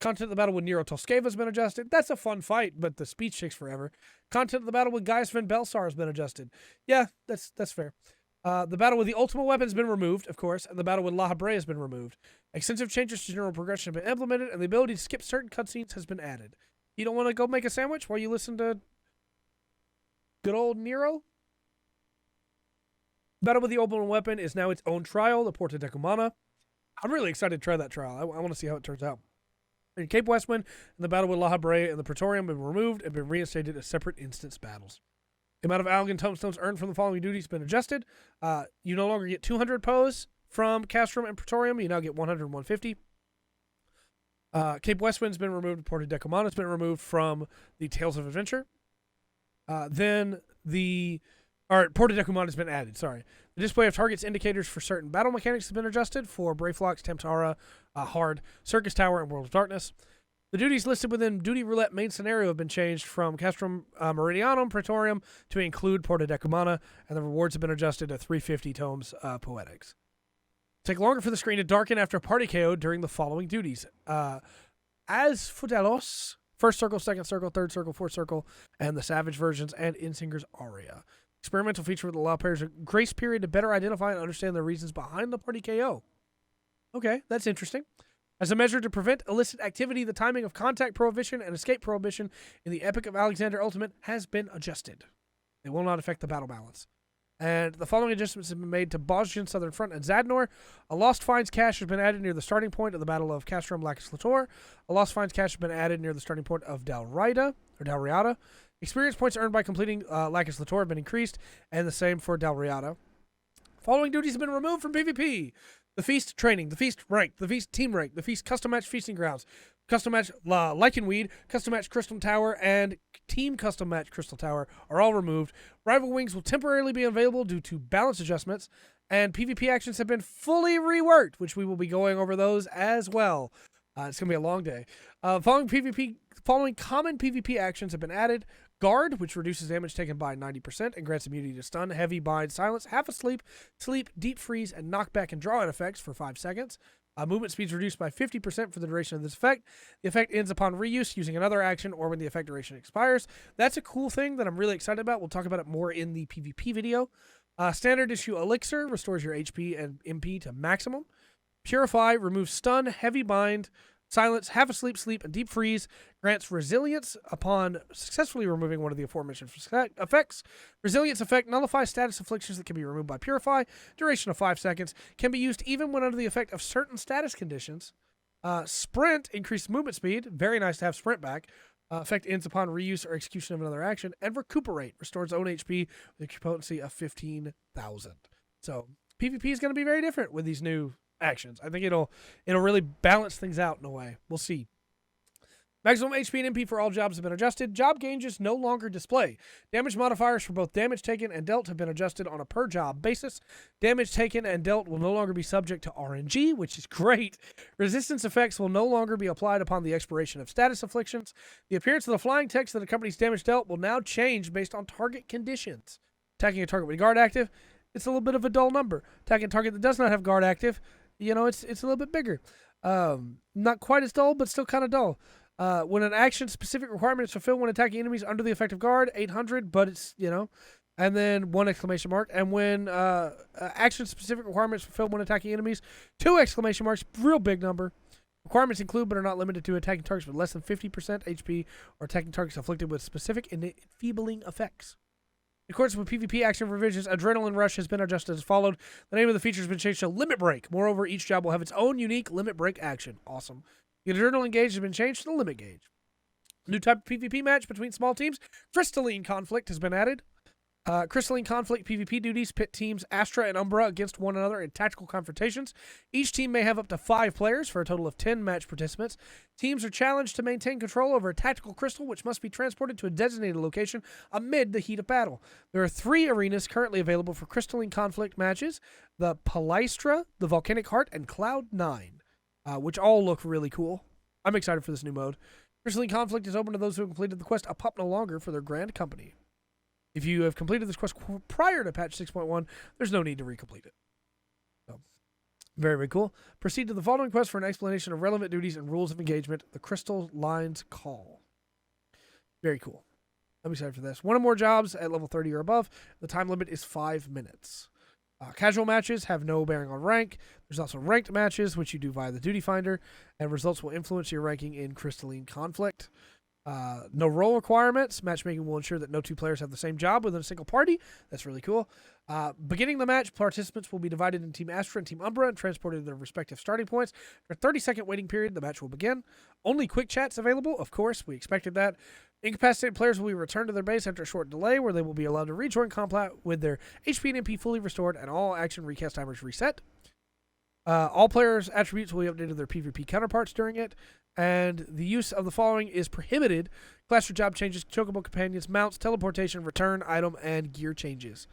Content of the battle with Nero Toskeva has been adjusted. That's a fun fight, but the speech takes forever. Content of the battle with Gaius Van Belsar has been adjusted. Yeah, that's fair. The battle with the Ultimate Weapon has been removed, of course, and the battle with La Habre has been removed. Extensive changes to general progression have been implemented, and the ability to skip certain cutscenes has been added. You don't want to go make a sandwich while you listen to good old Nero? Battle with the Ultimate Weapon is now its own trial, the Porta Decumana. I'm really excited to try that trial. I want to see how it turns out. In Cape Westwind, and the battle with La Habre and the Praetorium have been removed and been reinstated as separate instance battles. The amount of Algan Tomestones earned from the following duties has been adjusted. You no longer get 200 pose from Castrum and Praetorium. You now get 100 and 150. Cape Westwind's been removed. Porta Decumana has been removed from the Tales of Adventure. Porta Decumana has been added, sorry. The display of targets indicators for certain battle mechanics has been adjusted for Brayflox, Temptara, Hard, Circus Tower, and World of Darkness. The duties listed within Duty Roulette main scenario have been changed from Castrum Meridianum Praetorium to include Porta Decumana, and the rewards have been adjusted to 350 tomes Poetics. Take longer for the screen to darken after a party KO during the following duties. As Fudelos, first circle, second circle, third circle, fourth circle, and the Savage versions, and Insinger's Aria. Experimental feature would allow players a grace period to better identify and understand the reasons behind the party KO. Okay, that's interesting. As a measure to prevent illicit activity, the timing of contact prohibition and escape prohibition in the Epic of Alexander Ultimate has been adjusted. It will not affect the battle balance. And the following adjustments have been made to Bosnian Southern Front and Zadnor. A lost finds cache has been added near the starting point of the Battle of Castrum Lacus Lator. A lost finds cache has been added near the starting point of Dalriada. Experience points earned by completing Lacus Lator have been increased, and the same for Dalriada. Following duties have been removed from PvP. The Feast Training, the Feast Rank, the Feast Team Rank, the Feast Custom Match Feasting Grounds, Custom Match Lycanweed, Custom Match Crystal Tower, and Team Custom Match Crystal Tower are all removed. Rival Wings will temporarily be available due to balance adjustments, and PvP actions have been fully reworked, which we will be going over those as well. It's going to be a long day. Following common PvP actions have been added. Guard, which reduces damage taken by 90% and grants immunity to stun, heavy, bind, silence, half asleep, sleep, deep freeze, and knockback and draw-in effects for 5 seconds. Movement speed is reduced by 50% for the duration of this effect. The effect ends upon reuse using another action or when the effect duration expires. That's a cool thing that I'm really excited about. We'll talk about it more in the PvP video. Standard issue Elixir restores your HP and MP to maximum. Purify removes stun, heavy bind, silence, half asleep, sleep, and deep freeze. Grants resilience upon successfully removing one of the aforementioned effects. Resilience effect nullifies status afflictions that can be removed by Purify. Duration of 5 seconds. Can be used even when under the effect of certain status conditions. Sprint, increased movement speed. Very nice to have Sprint back. Effect ends upon reuse or execution of another action. And Recuperate restores own HP with a potency of 15,000. So PvP is going to be very different with these new actions. I think it'll really balance things out in a way. We'll see. Maximum HP and MP for all jobs have been adjusted. Job gauges no longer display. Damage modifiers for both damage taken and dealt have been adjusted on a per job basis. Damage taken and dealt will no longer be subject to RNG, which is great. Resistance effects will no longer be applied upon the expiration of status afflictions. The appearance of the flying text that accompanies damage dealt will now change based on target conditions. Attacking a target with guard active, it's a little bit of a dull number. Attacking a target that does not have guard active, it's a little bit bigger. Not quite as dull, but still kind of dull. When an action-specific requirement is fulfilled when attacking enemies under the effect of guard, 800, but it's, and then 1 exclamation mark. And when action-specific requirements fulfilled when attacking enemies, 2 exclamation marks, real big number. Requirements include but are not limited to attacking targets with less than 50% HP or attacking targets afflicted with specific enfeebling effects. In accordance with PvP action revisions, Adrenaline Rush has been adjusted as followed. The name of the feature has been changed to Limit Break. Moreover, each job will have its own unique Limit Break action. Awesome. The Adrenaline Gauge has been changed to the Limit Gauge. New type of PvP match between small teams. Crystalline Conflict has been added. Crystalline Conflict PvP duties pit teams Astra and Umbra against one another in tactical confrontations. Each team may have up to 5 players for a total of 10 match participants. Teams are challenged to maintain control over a tactical crystal which must be transported to a designated location amid the heat of battle. There are 3 arenas currently available for Crystalline Conflict matches. The Palestra, the Volcanic Heart, and Cloud 9, which all look really cool. I'm excited for this new mode. Crystalline Conflict is open to those who have completed the quest A Pup No Longer for their grand company. If you have completed this quest prior to patch 6.1, there's no need to recomplete it. So, very, very cool. Proceed to the following quest for an explanation of relevant duties and rules of engagement. The Crystal Lines Call. Very cool. I'm excited for this. 1 or more jobs at level 30 or above. The time limit is 5 minutes. Casual matches have no bearing on rank. There's also ranked matches, which you do via the Duty Finder, and results will influence your ranking in Crystalline Conflict. No role requirements. Matchmaking will ensure that no 2 players have the same job within a single party. That's really cool. Beginning the match, participants will be divided into Team Astra and Team Umbra and transported to their respective starting points. For a 30-second waiting period, the match will begin. Only quick chats available. Of course, we expected that. Incapacitated players will be returned to their base after a short delay, where they will be allowed to rejoin combat with their HP and MP fully restored and all action recast timers reset. All players' attributes will be updated to their PvP counterparts during it, and the use of the following is prohibited: class or job changes, chocobo companions, mounts, teleportation, return, item, and gear changes.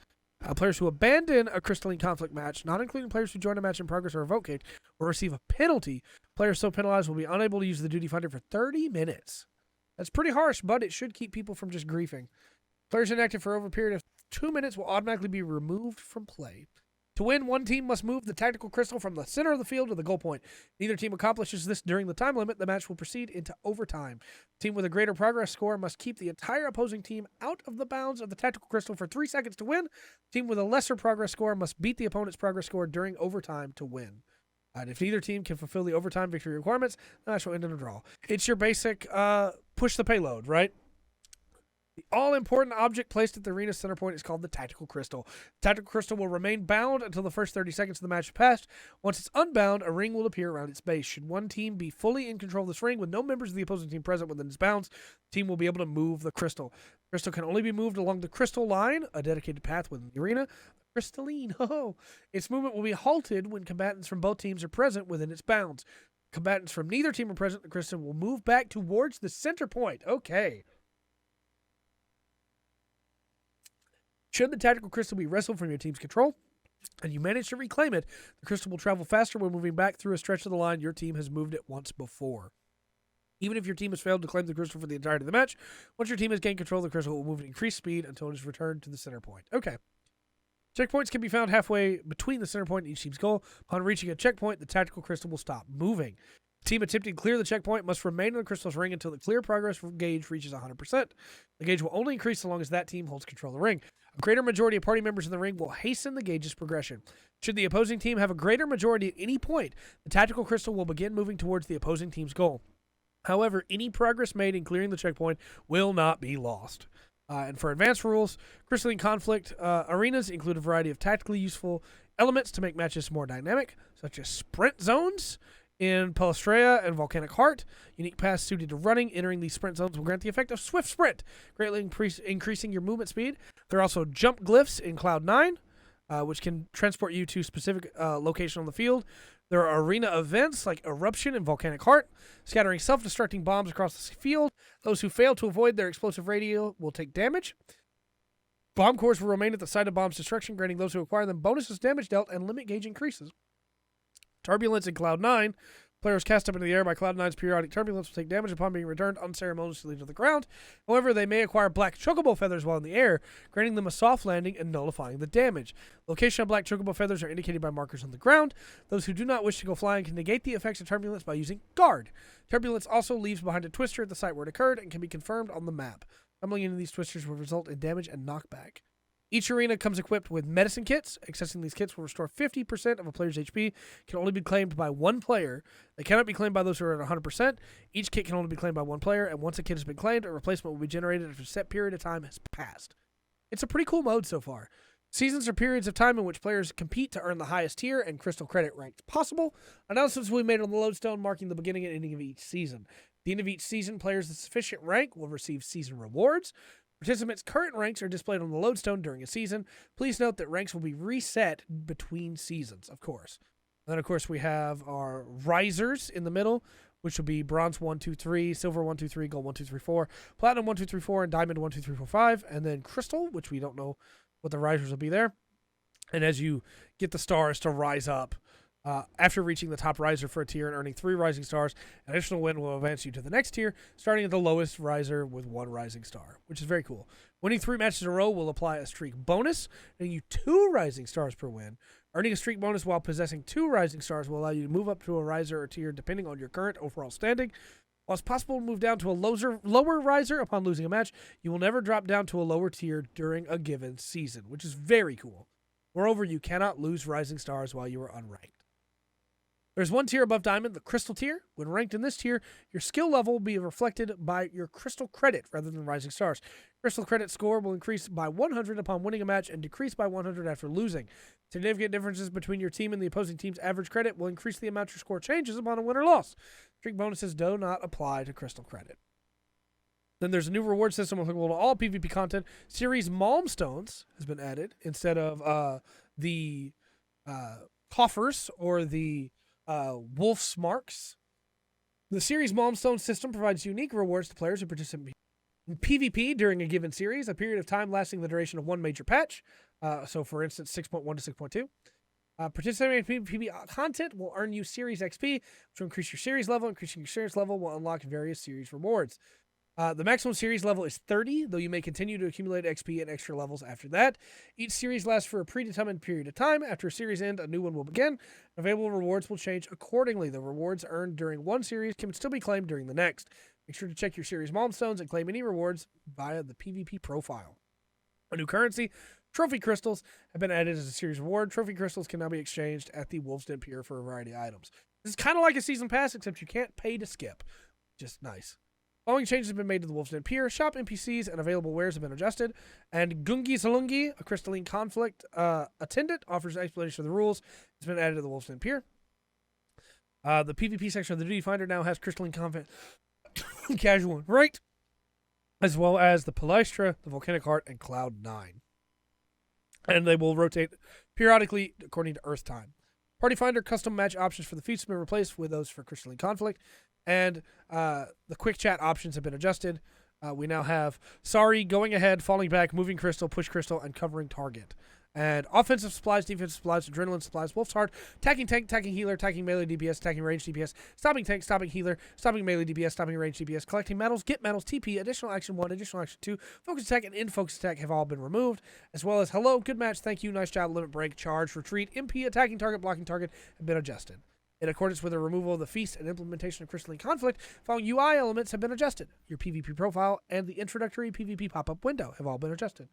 Players who abandon a Crystalline Conflict match, not including players who join a match in progress or revoke it, will receive a penalty. Players so penalized will be unable to use the Duty Finder for 30 minutes. That's pretty harsh, but it should keep people from just griefing. Players inactive for over a period of 2 minutes will automatically be removed from play. To win, one team must move the tactical crystal from the center of the field to the goal point. If neither team accomplishes this during the time limit, the match will proceed into overtime. The team with a greater progress score must keep the entire opposing team out of the bounds of the tactical crystal for 3 seconds to win. The team with a lesser progress score must beat the opponent's progress score during overtime to win. And if neither team can fulfill the overtime victory requirements, the match will end in a draw. It's your basic push the payload, right? The all-important object placed at the arena's center point is called the Tactical Crystal. The Tactical Crystal will remain bound until the first 30 seconds of the match have passed. Once it's unbound, a ring will appear around its base. Should one team be fully in control of this ring with no members of the opposing team present within its bounds, the team will be able to move the crystal. The crystal can only be moved along the crystal line, a dedicated path within the arena. Crystalline, its movement will be halted when combatants from both teams are present within its bounds. Combatants from neither team are present. The crystal will move back towards the center point. Okay. Should the tactical crystal be wrestled from your team's control and you manage to reclaim it, the crystal will travel faster when moving back through a stretch of the line your team has moved it once before. Even if your team has failed to claim the crystal for the entirety of the match, once your team has gained control, the crystal will move at increased speed until it is returned to the center point. Okay. Checkpoints can be found halfway between the center point and each team's goal. Upon reaching a checkpoint, the tactical crystal will stop moving. The team attempting to clear the checkpoint must remain in the crystal's ring until the clear progress gauge reaches 100%. The gauge will only increase so long as that team holds control of the ring. A greater majority of party members in the ring will hasten the gauge's progression. Should the opposing team have a greater majority at any point, the tactical crystal will begin moving towards the opposing team's goal. However, any progress made in clearing the checkpoint will not be lost. And for advanced rules, crystalline conflict arenas include a variety of tactically useful elements to make matches more dynamic, such as sprint zones in Palestrea and Volcanic Heart. Unique paths suited to running. Entering these sprint zones will grant the effect of swift sprint, greatly increasing your movement speed. There are also jump glyphs in Cloud 9, which can transport you to a specific location on the field. There are arena events like Eruption and Volcanic Heart, scattering self-destructing bombs across the field. Those who fail to avoid their explosive radio will take damage. Bomb cores will remain at the site of bomb's destruction, granting those who acquire them bonuses damage dealt and limit gauge increases. Turbulence in Cloud 9. Players cast up into the air by Cloud 9's periodic turbulence will take damage upon being returned unceremoniously to the ground. However, they may acquire black chocobo feathers while in the air, granting them a soft landing and nullifying the damage. Location of black chocobo feathers are indicated by markers on the ground. Those who do not wish to go flying can negate the effects of turbulence by using Guard. Turbulence also leaves behind a twister at the site where it occurred and can be confirmed on the map. Tumbling into these twisters will result in damage and knockback. Each arena comes equipped with medicine kits. Accessing these kits will restore 50% of a player's HP. Can only be claimed by one player. They cannot be claimed by those who are at 100%. Each kit can only be claimed by one player, and once a kit has been claimed, a replacement will be generated after a set period of time has passed. It's a pretty cool mode so far. Seasons are periods of time in which players compete to earn the highest tier and crystal credit ranks possible. Announcements will be made on the lodestone marking the beginning and ending of each season. At the end of each season, players of sufficient rank will receive season rewards. Participants' current ranks are displayed on the lodestone during a season. Please note that ranks will be reset between seasons, of course. And then, of course, we have our risers in the middle, which will be bronze 1, 2, 3, silver 1, 2, 3, gold 1, 2, 3, 4, platinum 1, 2, 3, 4, and diamond 1, 2, 3, 4, 5, and then crystal, which we don't know what the risers will be there. And as you get the stars to rise up, after reaching the top riser for a tier and earning 3 rising stars, an additional win will advance you to the next tier, starting at the lowest riser with 1 rising star, which is very cool. Winning 3 matches in a row will apply a streak bonus, giving you 2 rising stars per win. Earning a streak bonus while possessing 2 rising stars will allow you to move up to a riser or tier depending on your current overall standing. While it's possible to move down to a lower riser upon losing a match, you will never drop down to a lower tier during a given season, which is very cool. Moreover, you cannot lose rising stars while you are unranked. There's 1 tier above Diamond, the Crystal tier. When ranked in this tier, your skill level will be reflected by your Crystal credit rather than Rising Stars. Crystal credit score will increase by 100 upon winning a match and decrease by 100 after losing. Significant differences between your team and the opposing team's average credit will increase the amount your score changes upon a win or loss. Streak bonuses do not apply to Crystal credit. Then there's a new reward system applicable to all PvP content. Series Malmstones has been added instead of the coffers or the Wolf's Marks. The series Malmstone system provides unique rewards to players who participate in PvP during a given series, a period of time lasting the duration of 1 major patch. So, for instance, 6.1 to 6.2. Participating in PvP content will earn you series XP, which will increase your series level. Increasing your series level will unlock various series rewards. The maximum series level is 30, though you may continue to accumulate XP and extra levels after that. Each series lasts for a predetermined period of time. After a series end, a new one will begin. Available rewards will change accordingly. The rewards earned during one series can still be claimed during the next. Make sure to check your series milestones and claim any rewards via the PvP profile. A new currency, Trophy Crystals, have been added as a series reward. Trophy Crystals can now be exchanged at the Wolf's Den Pier for a variety of items. This is kind of like a season pass, except you can't pay to skip. Just nice. Following changes have been made to the Wolf's Den Pier. Shop NPCs and available wares have been adjusted. And Gungi Salungi, a crystalline conflict attendant, offers an explanation of the rules. It's been added to the Wolf's Den Pier. The PvP section of the Duty Finder now has crystalline conflict casual and ranked, as well as the Palestra, the Volcanic Heart, and Cloud 9. And they will rotate periodically according to Earth time. Party Finder custom match options for the feats have been replaced with those for crystalline conflict. And the quick chat options have been adjusted. We now have sorry, going ahead, falling back, moving crystal, push crystal, and covering target. And offensive supplies, defensive supplies, adrenaline supplies, Wolf's Heart, attacking tank, attacking healer, attacking melee DPS, attacking range DPS, stopping tank, stopping healer, stopping melee DPS, stopping range DPS, collecting medals, get medals, TP, additional action 1, additional action 2, focus attack, and in-focus attack have all been removed, as well as hello, good match, thank you, nice job, limit break, charge, retreat, MP, attacking target, blocking target have been adjusted. In accordance with the removal of the feast and implementation of crystalline conflict, following UI elements have been adjusted. Your PvP profile and the introductory PvP pop-up window have all been adjusted.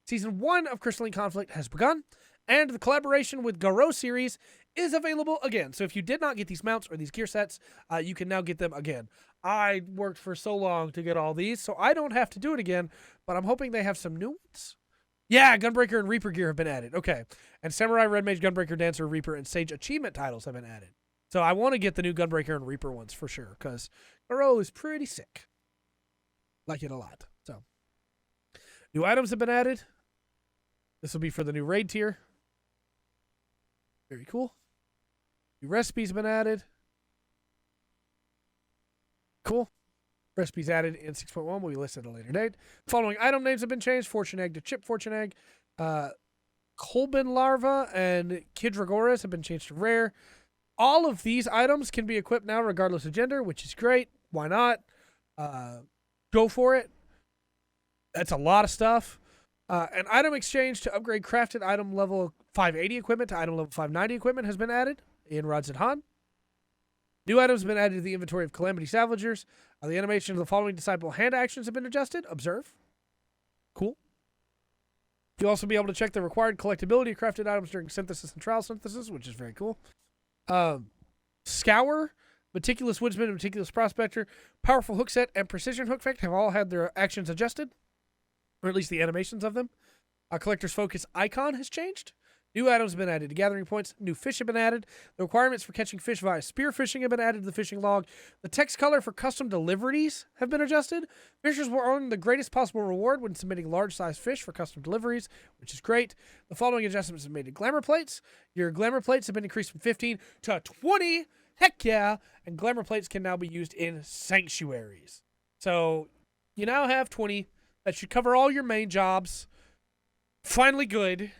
Season 1 of Crystalline Conflict has begun, and the collaboration with Garo series is available again. So if you did not get these mounts or these gear sets, you can now get them again. I worked for so long to get all these, so I don't have to do it again, but I'm hoping they have some new ones. Yeah, Gunbreaker and Reaper gear have been added. Okay. And Samurai, Red Mage, Gunbreaker, Dancer, Reaper, and Sage achievement titles have been added. So I want to get the new Gunbreaker and Reaper ones for sure, because Garo is pretty sick. Like it a lot. So new items have been added. This will be for the new raid tier. Very cool. New recipes have been added. Cool. Recipes added in 6.1 will be listed at a later date. Following item names have been changed. Fortune Egg to Chip Fortune Egg. Kolben Larva and Kidragoras have been changed to rare. All of these items can be equipped now regardless of gender, which is great. Why not? Go for it. That's a lot of stuff. An item exchange to upgrade crafted item level 580 equipment to item level 590 equipment has been added in Rods and Han. New items have been added to the inventory of Calamity Salvagers. The animation of the following disciple hand actions have been adjusted. Observe. Cool. You'll also be able to check the required collectability of crafted items during synthesis and trial synthesis, which is very cool. Scour, Meticulous Woodsman, Meticulous Prospector, Powerful Hook Set, and Precision Hook Effect have all had their actions adjusted. Or at least the animations of them. Collector's Focus icon has changed. New items have been added to gathering points. New fish have been added. The requirements for catching fish via spear fishing have been added to the fishing log. The text color for custom deliveries have been adjusted. Fishers will earn the greatest possible reward when submitting large-sized fish for custom deliveries, which is great. The following adjustments have been made to glamour plates. Your glamour plates have been increased from 15 to 20. Heck yeah! And glamour plates can now be used in sanctuaries. So you now have 20. That should cover all your main jobs. Finally good.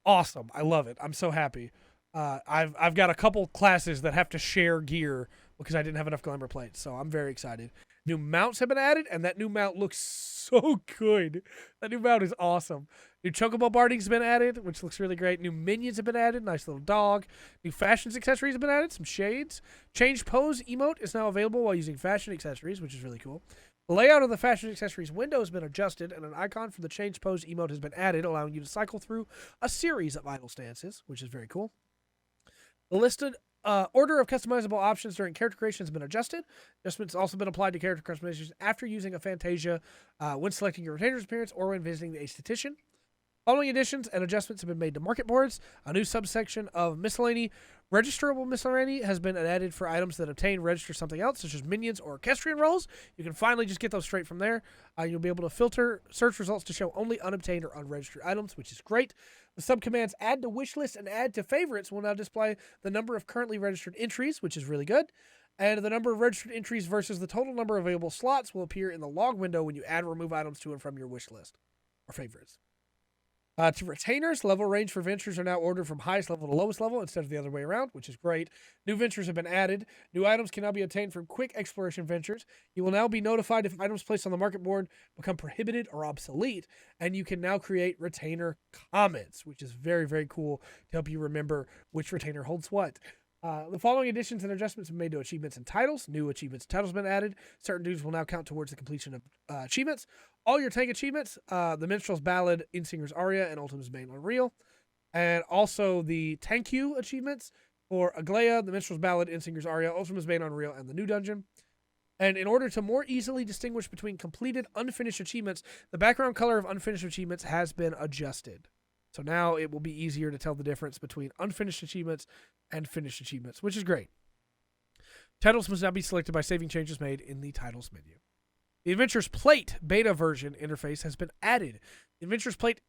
Awesome. I love it. I'm so happy. I've got a couple classes that have to share gear because I didn't have enough glamour plates, so I'm very excited. New mounts have been added, and that new mount looks so good. That new mount is awesome. New chocobo bardings have been added, which looks really great. New minions have been added. Nice little dog. New fashions accessories have been added. Some shades. Change pose emote is now available while using fashion accessories, which is really cool. The layout of the fashion accessories window has been adjusted, and an icon for the change pose emote has been added, allowing you to cycle through a series of idle stances, which is very cool. The listed order of customizable options during character creation has been adjusted. Adjustments have also been applied to character customizations after using a Fantasia when selecting your retainer's appearance or when visiting the aesthetician. Following additions and adjustments have been made to market boards. A new subsection of miscellany, registerable miscellany, has been added for items that obtain register something else, such as minions or equestrian rolls. You can finally just get those straight from there. You'll be able to filter search results to show only unobtained or unregistered items, which is great. The subcommands add to wish list and add to favorites will now display the number of currently registered entries, which is really good. And the number of registered entries versus the total number of available slots will appear in the log window when you add or remove items to and from your wish list or favorites. To retainers, level range for ventures are now ordered from highest level to lowest level instead of the other way around, which is great. New ventures have been added. New items can now be obtained from quick exploration ventures. You will now be notified if items placed on the market board become prohibited or obsolete, and you can now create retainer comments, which is very, very cool to help you remember which retainer holds what. The following additions and adjustments have been made to achievements and titles. New achievements and titles have been added. Certain duties will now count towards the completion of achievements. All your tank achievements, the Minstrel's Ballad, Insinger's Aria, and Ultima's Bane Unreal. And also the Thank You achievements for Aglaya, the Minstrel's Ballad, Insinger's Aria, Ultima's Bane Unreal, and the New Dungeon. And in order to more easily distinguish between completed unfinished achievements, the background color of unfinished achievements has been adjusted. So now it will be easier to tell the difference between unfinished achievements and finished achievements, which is great. Titles must now be selected by saving changes made in the titles menu. The Adventurer's Plate beta version interface has been added. The Adventurer's Plate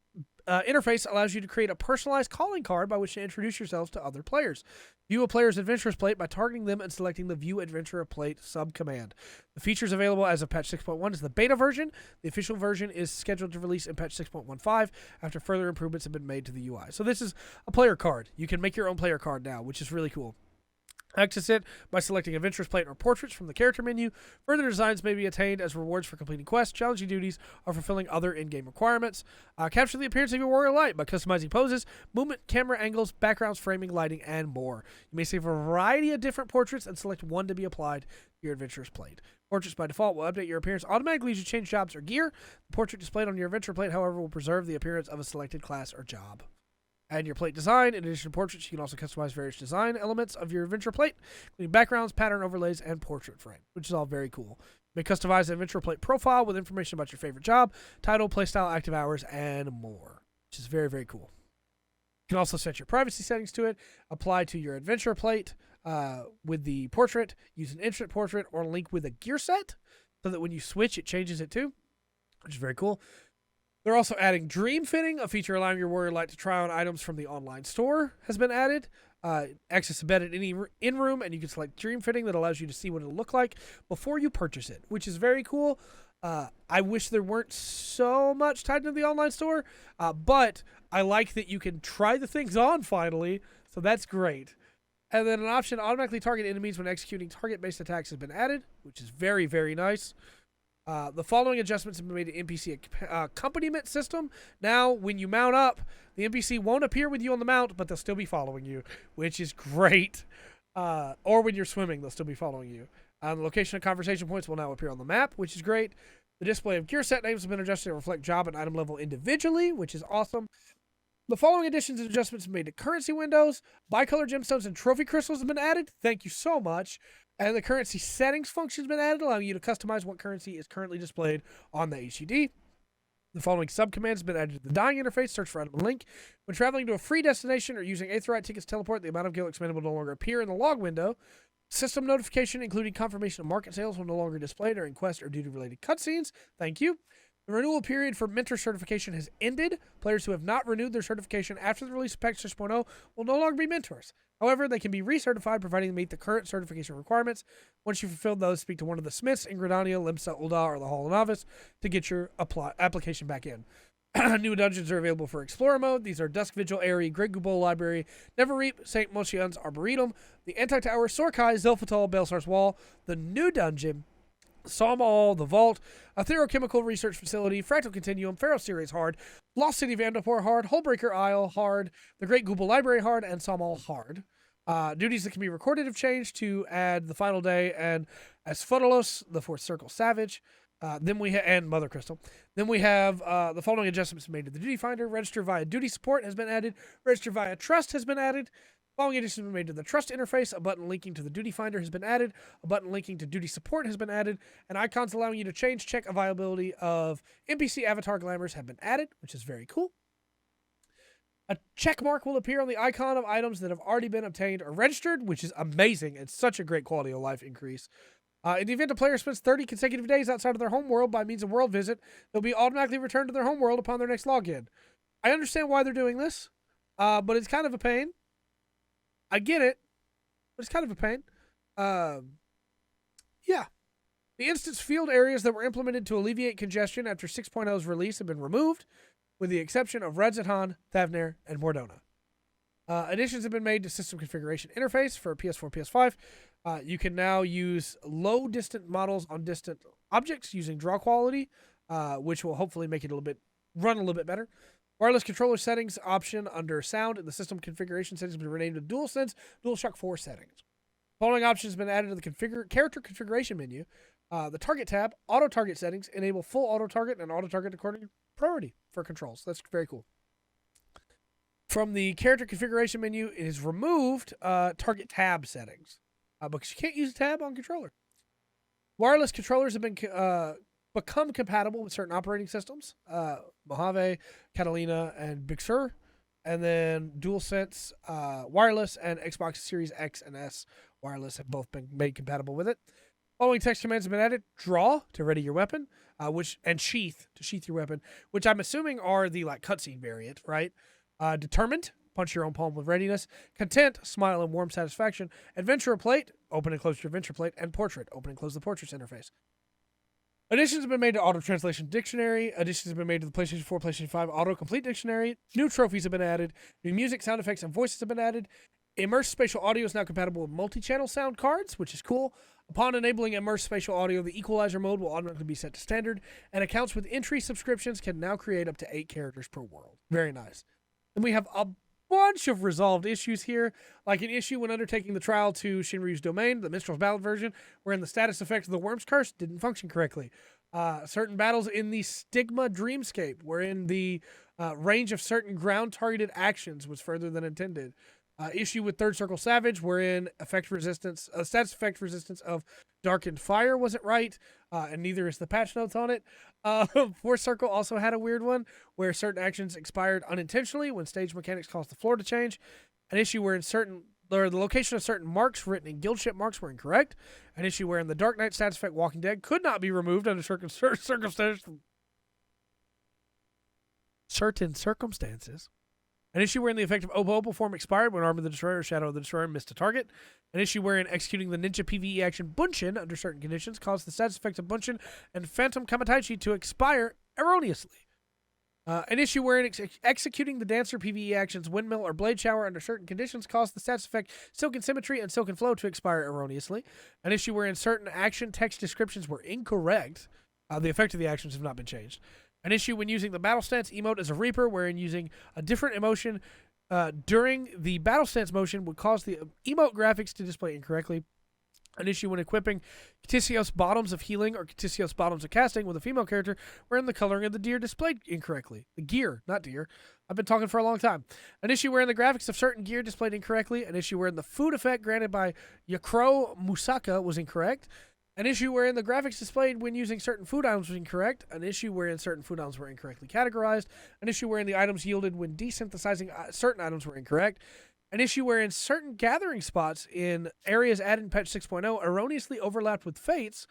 interface allows you to create a personalized calling card by which to introduce yourselves to other players. View a player's Adventurer's Plate by targeting them and selecting the View Adventurer Plate subcommand. The features available as of patch 6.1 is the beta version. The official version is scheduled to release in patch 6.15 after further improvements have been made to the UI. So this is a player card. You can make your own player card now, which is really cool. Access it by selecting Adventurer's Plate or Portraits from the character menu. Further designs may be attained as rewards for completing quests, challenging duties, or fulfilling other in-game requirements. Capture the appearance of your warrior light by customizing poses, movement, camera angles, backgrounds, framing, lighting, and more. You may save a variety of different portraits and select one to be applied to your Adventurer's Plate. Portraits by default will update your appearance automatically as you change jobs or gear. The portrait displayed on your Adventurer Plate, however, will preserve the appearance of a selected class or job. Add your plate design. In addition to portraits, you can also customize various design elements of your Adventure Plate, including backgrounds, pattern overlays, and portrait frame, which is all very cool. You may customize the Adventure Plate profile with information about your favorite job, title, playstyle, active hours, and more, which is very, very cool. You can also set your privacy settings to it, apply to your Adventure Plate with the portrait, use an instant portrait, or link with a gear set so that when you switch, it changes it too, which is very cool. They're also adding Dream Fitting, a feature allowing your warrior light to try on items from the online store has been added. Access embedded in-room, and you can select Dream Fitting that allows you to see what it'll look like before you purchase it, which is very cool. I wish there weren't so much tied to the online store, but I like that you can try the things on finally, so that's great. And then an option to automatically target enemies when executing target-based attacks has been added, which is very, very nice. The following adjustments have been made to NPC accompaniment system. Now, when you mount up, the NPC won't appear with you on the mount, but they'll still be following you, which is great. Or when you're swimming, they'll still be following you. The location of conversation points will now appear on the map, which is great. The display of gear set names have been adjusted to reflect job and item level individually, which is awesome. The following additions and adjustments have been made to currency windows. Bicolor gemstones and trophy crystals have been added. Thank you so much. And the currency settings function has been added, allowing you to customize what currency is currently displayed on the HUD. The following subcommands have been added to the dying interface. Search for item and link. When traveling to a free destination or using Aetherite tickets to teleport, the amount of gil expended will no longer appear in the log window. System notification, including confirmation of market sales, will no longer display during quest or duty-related cutscenes. Thank you. The renewal period for mentor certification has ended. Players who have not renewed their certification after the release of patch 6.0 will no longer be mentors. However, they can be recertified providing they meet the current certification requirements. Once you've fulfilled those, speak to one of the Smiths in Gridania, Limsa, Ulda, or the Hall of Novice to get your application back in. New dungeons are available for Explorer mode. These are Dusk Vigil, Aerie, Great Gubol Library, Neverreap, St. Moshian's Arboretum, the Anti-Tower, Sorkai, Zelphatal, Belsar's Wall, the new dungeon, Sawmall, the Vault, a Therochemical Research Facility, Fractal Continuum, Pharaoh Series Hard, Lost City Vandalpur Hard, Hullbreaker Isle Hard, the Great Gubal Library Hard, and Sawmall Hard. Duties that can be recorded have changed to add the Final Day and Asphodalos, the Fourth Circle Savage. Then we and Mother Crystal. Then we have the following adjustments made to the Duty Finder. Register via Duty Support has been added. Register via Trust has been added. Following additions have been made to the Trust interface. A button linking to the Duty Finder has been added. A button linking to Duty Support has been added. And icons allowing you to check availability of NPC avatar glamours have been added, which is very cool. A check mark will appear on the icon of items that have already been obtained or registered, which is amazing. It's such a great quality of life increase. In the event a player spends 30 consecutive days outside of their home world by means of world visit, they'll be automatically returned to their home world upon their next login. I understand why they're doing this, but it's kind of a pain. I get it, but it's kind of a pain. Yeah. The instance field areas that were implemented to alleviate congestion after 6.0's release have been removed, with the exception of Radzatan, Thavner, and Mordona. Additions have been made to System Configuration Interface for PS4, PS5. You can now use low distant models on distant objects using draw quality, which will hopefully make it run a little bit better. Wireless controller settings option under sound in the system configuration settings has been renamed to DualSense DualShock 4 settings. Following options have been added to the character configuration menu. The target tab, auto target settings, enable full auto target and auto target according to priority for controls. That's very cool. From the character configuration menu, it is removed target tab settings because you can't use a tab on controller. Wireless controllers have been become compatible with certain operating systems, Mojave, Catalina, and Big Sur. And then DualSense wireless and Xbox Series X and S wireless have both been made compatible with it. Following text commands have been added: draw to ready your weapon, and sheath to sheath your weapon, which I'm assuming are the like cutscene variant, right? Determined, punch your own palm with readiness. Content, smile and warm satisfaction. Adventurer plate, open and close your adventure plate, and portrait, open and close the portraits interface. Additions have been made to Auto Translation Dictionary. Additions have been made to the PlayStation 4, PlayStation 5 Auto Complete Dictionary. New trophies have been added. New music, sound effects, and voices have been added. Immersive Spatial Audio is now compatible with multi-channel sound cards, which is cool. Upon enabling Immersive Spatial Audio, the Equalizer mode will automatically be set to standard, and accounts with entry subscriptions can now create up to 8 characters per world. Very nice. And we have a bunch of resolved issues here, like an issue when undertaking the trial to Shinryu's domain, the Minstrel's Ballad version, wherein the status effect of the Worm's Curse didn't function correctly. Certain battles in the Stigma Dreamscape, wherein the range of certain ground-targeted actions was further than intended. Issue with Third Circle Savage, wherein status effect resistance of Darkened Fire wasn't right, and neither is the patch notes on it. Fourth Circle also had a weird one, where certain actions expired unintentionally when stage mechanics caused the floor to change. An issue where the location of certain marks written in guild ship marks were incorrect. An issue where in the Dark Knight status effect Walking Dead could not be removed under certain circumstances. An issue wherein the effect of Obo form expired when Arm of the Destroyer or Shadow of the Destroyer missed a target. An issue wherein executing the Ninja PvE action Bunshin under certain conditions caused the status effects of Bunshin and Phantom Kamataichi to expire erroneously. An issue wherein executing the Dancer PvE actions Windmill or Blade Shower under certain conditions caused the status effect Silken Symmetry and Silken Flow to expire erroneously. An issue wherein certain action text descriptions were incorrect. The effect of the actions have not been changed. An issue when using the Battle Stance emote as a Reaper, wherein using a different emotion during the Battle Stance motion would cause the emote graphics to display incorrectly. An issue when equipping Catisios Bottoms of Healing or Catisios Bottoms of Casting with a female character, wherein the coloring of the deer displayed incorrectly. The gear, not deer. I've been talking for a long time. An issue wherein the graphics of certain gear displayed incorrectly. An issue wherein the food effect granted by Yakro Musaka was incorrect. An issue wherein the graphics displayed when using certain food items was incorrect. An issue wherein certain food items were incorrectly categorized. An issue wherein the items yielded when desynthesizing certain items were incorrect. An issue wherein certain gathering spots in areas added in patch 6.0 erroneously overlapped with Fates.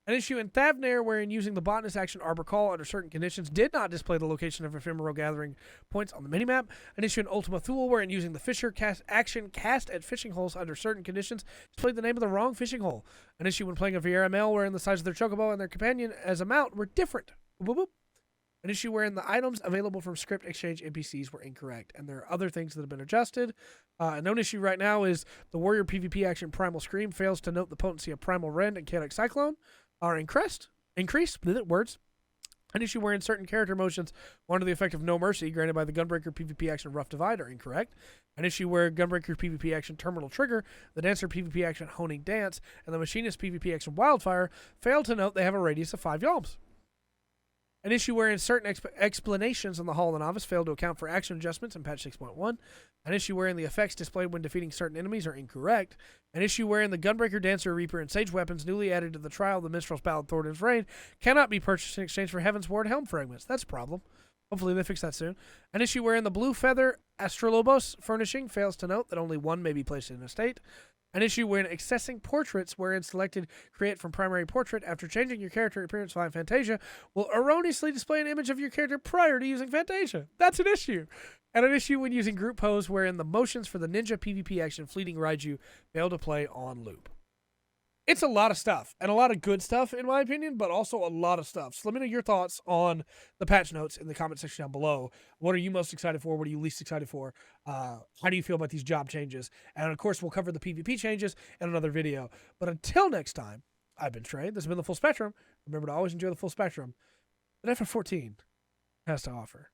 An issue in Thavnair wherein using the botanist action Arbor Call under certain conditions did not display the location of ephemeral gathering points on the minimap. An issue in Ultima Thule wherein using the Fisher action cast at fishing holes under certain conditions displayed the name of the wrong fishing hole. An issue when playing a Vieira male wherein the size of their chocobo and their companion as a mount were different. Boop, boop. An issue wherein the items available from script exchange NPCs were incorrect. And there are other things that have been adjusted. A known issue right now is the Warrior PvP action Primal Scream fails to note the potency of Primal Rend and Chaotic Cyclone are increased. Words. An issue wherein certain character motions under the effect of No Mercy granted by the Gunbreaker PvP action Rough Divide are incorrect. An issue where Gunbreaker PvP action Terminal Trigger, the Dancer PvP action Honing Dance, and the Machinist PvP action Wildfire fail to note they have a radius of 5 yalms. An issue wherein certain explanations on the Hall of the Novice failed to account for action adjustments in patch 6.1. An issue wherein the effects displayed when defeating certain enemies are incorrect. An issue wherein the Gunbreaker, Dancer, Reaper, and Sage weapons newly added to the trial of the Minstrel's Ballad Thoradin's Reign cannot be purchased in exchange for Heaven's Ward Helm fragments. That's a problem. Hopefully they fix that soon. An issue wherein the Blue Feather Astrolobos furnishing fails to note that only one may be placed in a state. An issue when accessing portraits wherein selected Create from Primary Portrait after changing your character appearance via Fantasia will erroneously display an image of your character prior to using Fantasia. That's an issue. And an issue when using Group Pose wherein the motions for the Ninja PvP action Fleeting Raiju fail to play on loop. It's a lot of stuff, and a lot of good stuff, in my opinion, but also a lot of stuff. So let me know your thoughts on the patch notes in the comment section down below. What are you most excited for? What are you least excited for? How do you feel about these job changes? And, of course, we'll cover the PvP changes in another video. But until next time, I've been Trey. This has been The Full Spectrum. Remember to always enjoy the full spectrum that FF14 has to offer.